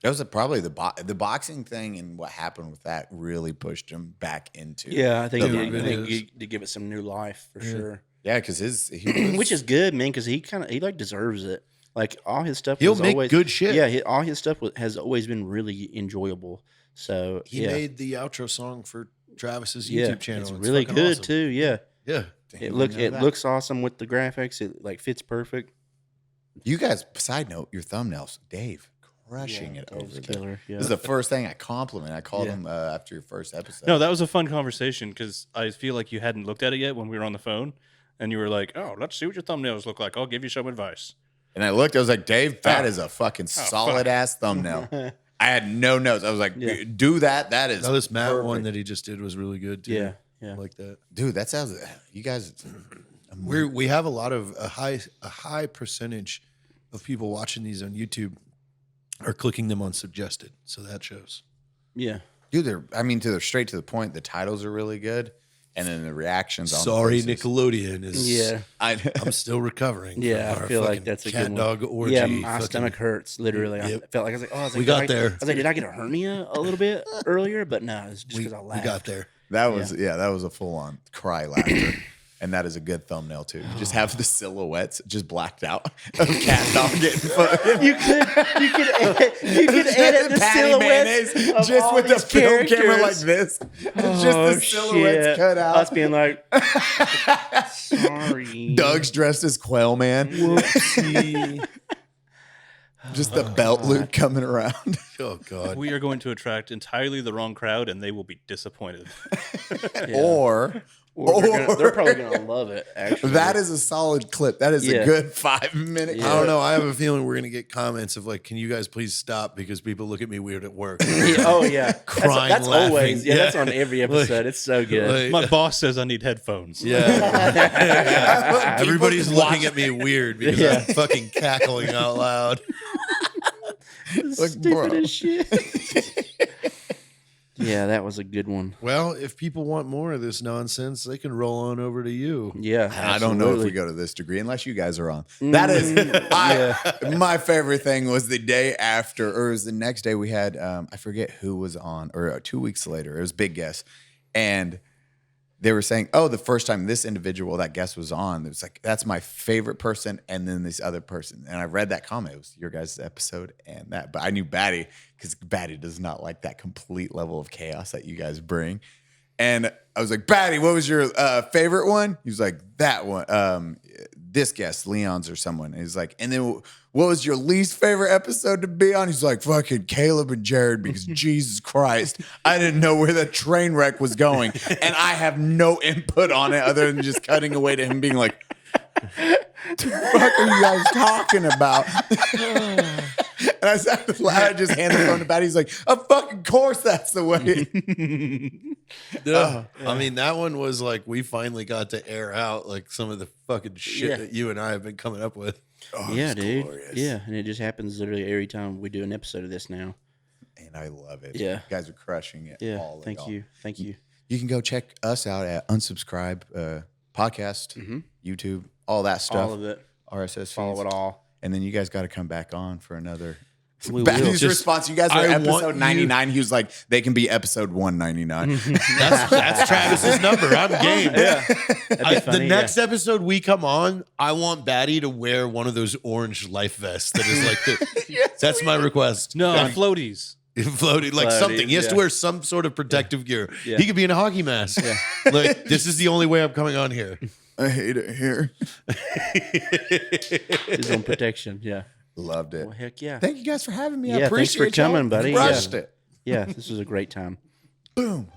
That was probably the boxing thing, and what happened with that really pushed him back into. Yeah, I think The he to give it some new life for sure. yeah, because he Which is good, man, because he like deserves it. Like all his stuff, He'll was make always, good shit. Yeah, all his stuff has always been really enjoyable. So He yeah, made the outro song for Travis's yeah, YouTube channel. it's really fucking good awesome. too. Yeah, Yeah. it looks awesome with the graphics. It like fits perfect. You guys, side note, your thumbnails, Dave, crushing it Dave's over there. killer. Yeah. This is the first thing I compliment. I called him after your first episode. No, that was a fun conversation because I feel like you hadn't looked at it yet when we were on the phone, and you were like, "Oh, let's see what your thumbnails look like. I'll give you some advice." And I looked, I was like, Dave, that Oh. is a fucking fuck. solid ass thumbnail. I had no notes. I was like, Yeah. do that. That is Now this Matt one perfect. that he just did was really good too. Yeah, yeah. I like that. Dude, that sounds, you guys, We have a lot of a high percentage of people watching these on YouTube are clicking them on suggested. So that shows. Yeah. dude, they're straight to the point. The titles are really good. And then the reactions on Sorry, the places. Nickelodeon is. Yeah. I'm still recovering. Yeah, from I our feel like fucking that's a cat good one. dog orgy. Yeah, my fucking- stomach hurts. Literally, Yep. I felt like I was like, We got did there. I was like, did I get a hernia a little bit earlier? But no, it's just We, because I we laughed. got there. That was that was a full on cry laughter. And that is a good thumbnail too. Just have the silhouettes just blacked out of cat dog getting fucking. You could edit the Patty silhouettes mayonnaise, of just all with the these film camera like characters. this. It's just the silhouettes shit. cut out. Us being like, sorry. Doug's dressed as Quail Man. Whoopsie. Just the belt loop coming around. Oh God. We are going to attract entirely the wrong crowd, and they will be disappointed. Or They're probably gonna love it. Actually, that is a solid clip. That is Yeah. a good 5 minute. Yeah. I don't know. I have a feeling we're gonna get comments of like, "Can you guys please stop?" Because people look at me weird at work. Oh yeah, Crying, That's laughing. always. Yeah, that's Yeah. on every episode. It's so good. Like, My boss says I need headphones. yeah. Everybody's People looking at me weird because Yeah. I'm fucking cackling out loud. Like, Stupid bro. as shit. Yeah, that was a good one. Well, if people want more of this nonsense, they can roll on over to you. Yeah, I don't know if we absolutely. go to this degree unless you guys are on. That is, my favorite thing was the day after, or it was the next day we had, I forget who was on, or 2 weeks later, it was Big Guest. And they were saying, oh, the first time this individual, that guest was on, it was like, that's my favorite person. And then this other person. And I read that comment. It was your guys' episode and that. But I knew Batty because Batty does not like that complete level of chaos that you guys bring. And I was like, Batty, what was your favorite one? He was like, that one. This guest, Leon's or someone. And he's like, and then what was your least favorite episode to be on? He's like, fucking Caleb and Jared, because Jesus Christ, I didn't know where the train wreck was going. And I have no input on it other than just cutting away to him being like, what the fuck are you guys talking about? And I just handed the phone to Batty. He's like, of fucking course that's the way. I mean, that one was like we finally got to air out like some of the fucking shit Yeah. that you and I have been coming up with. Oh, Yeah, it's dude. glorious. Yeah, and it just happens literally every time we do an episode of this now. And I love it. Yeah. You guys are crushing it. Yeah, all thank you. You can go check us out at Unsubscribe Podcast, YouTube, all that stuff. All of it. RSS feeds. Follow it all. And then you guys got to come back on for another Batty's response, you guys are I want episode you- 99. He was like, they can be episode 199. That's Travis's number. I'm game. That'd be funny, The next episode we come on, I want Batty to wear one of those orange life vests that is like the. That's my request. No, floaties. Floating like Floaties, something. He has to yeah. wear some sort of protective gear. Yeah. He could be in a hockey mask. Like this is the only way I'm coming on here. I hate it here. His own protection. Yeah. Loved it. Well, heck yeah. Thank you guys for having me. I Yeah, thanks appreciate for coming, y'all. buddy. Crushed Yeah. it. Yeah, this was a great time. Boom.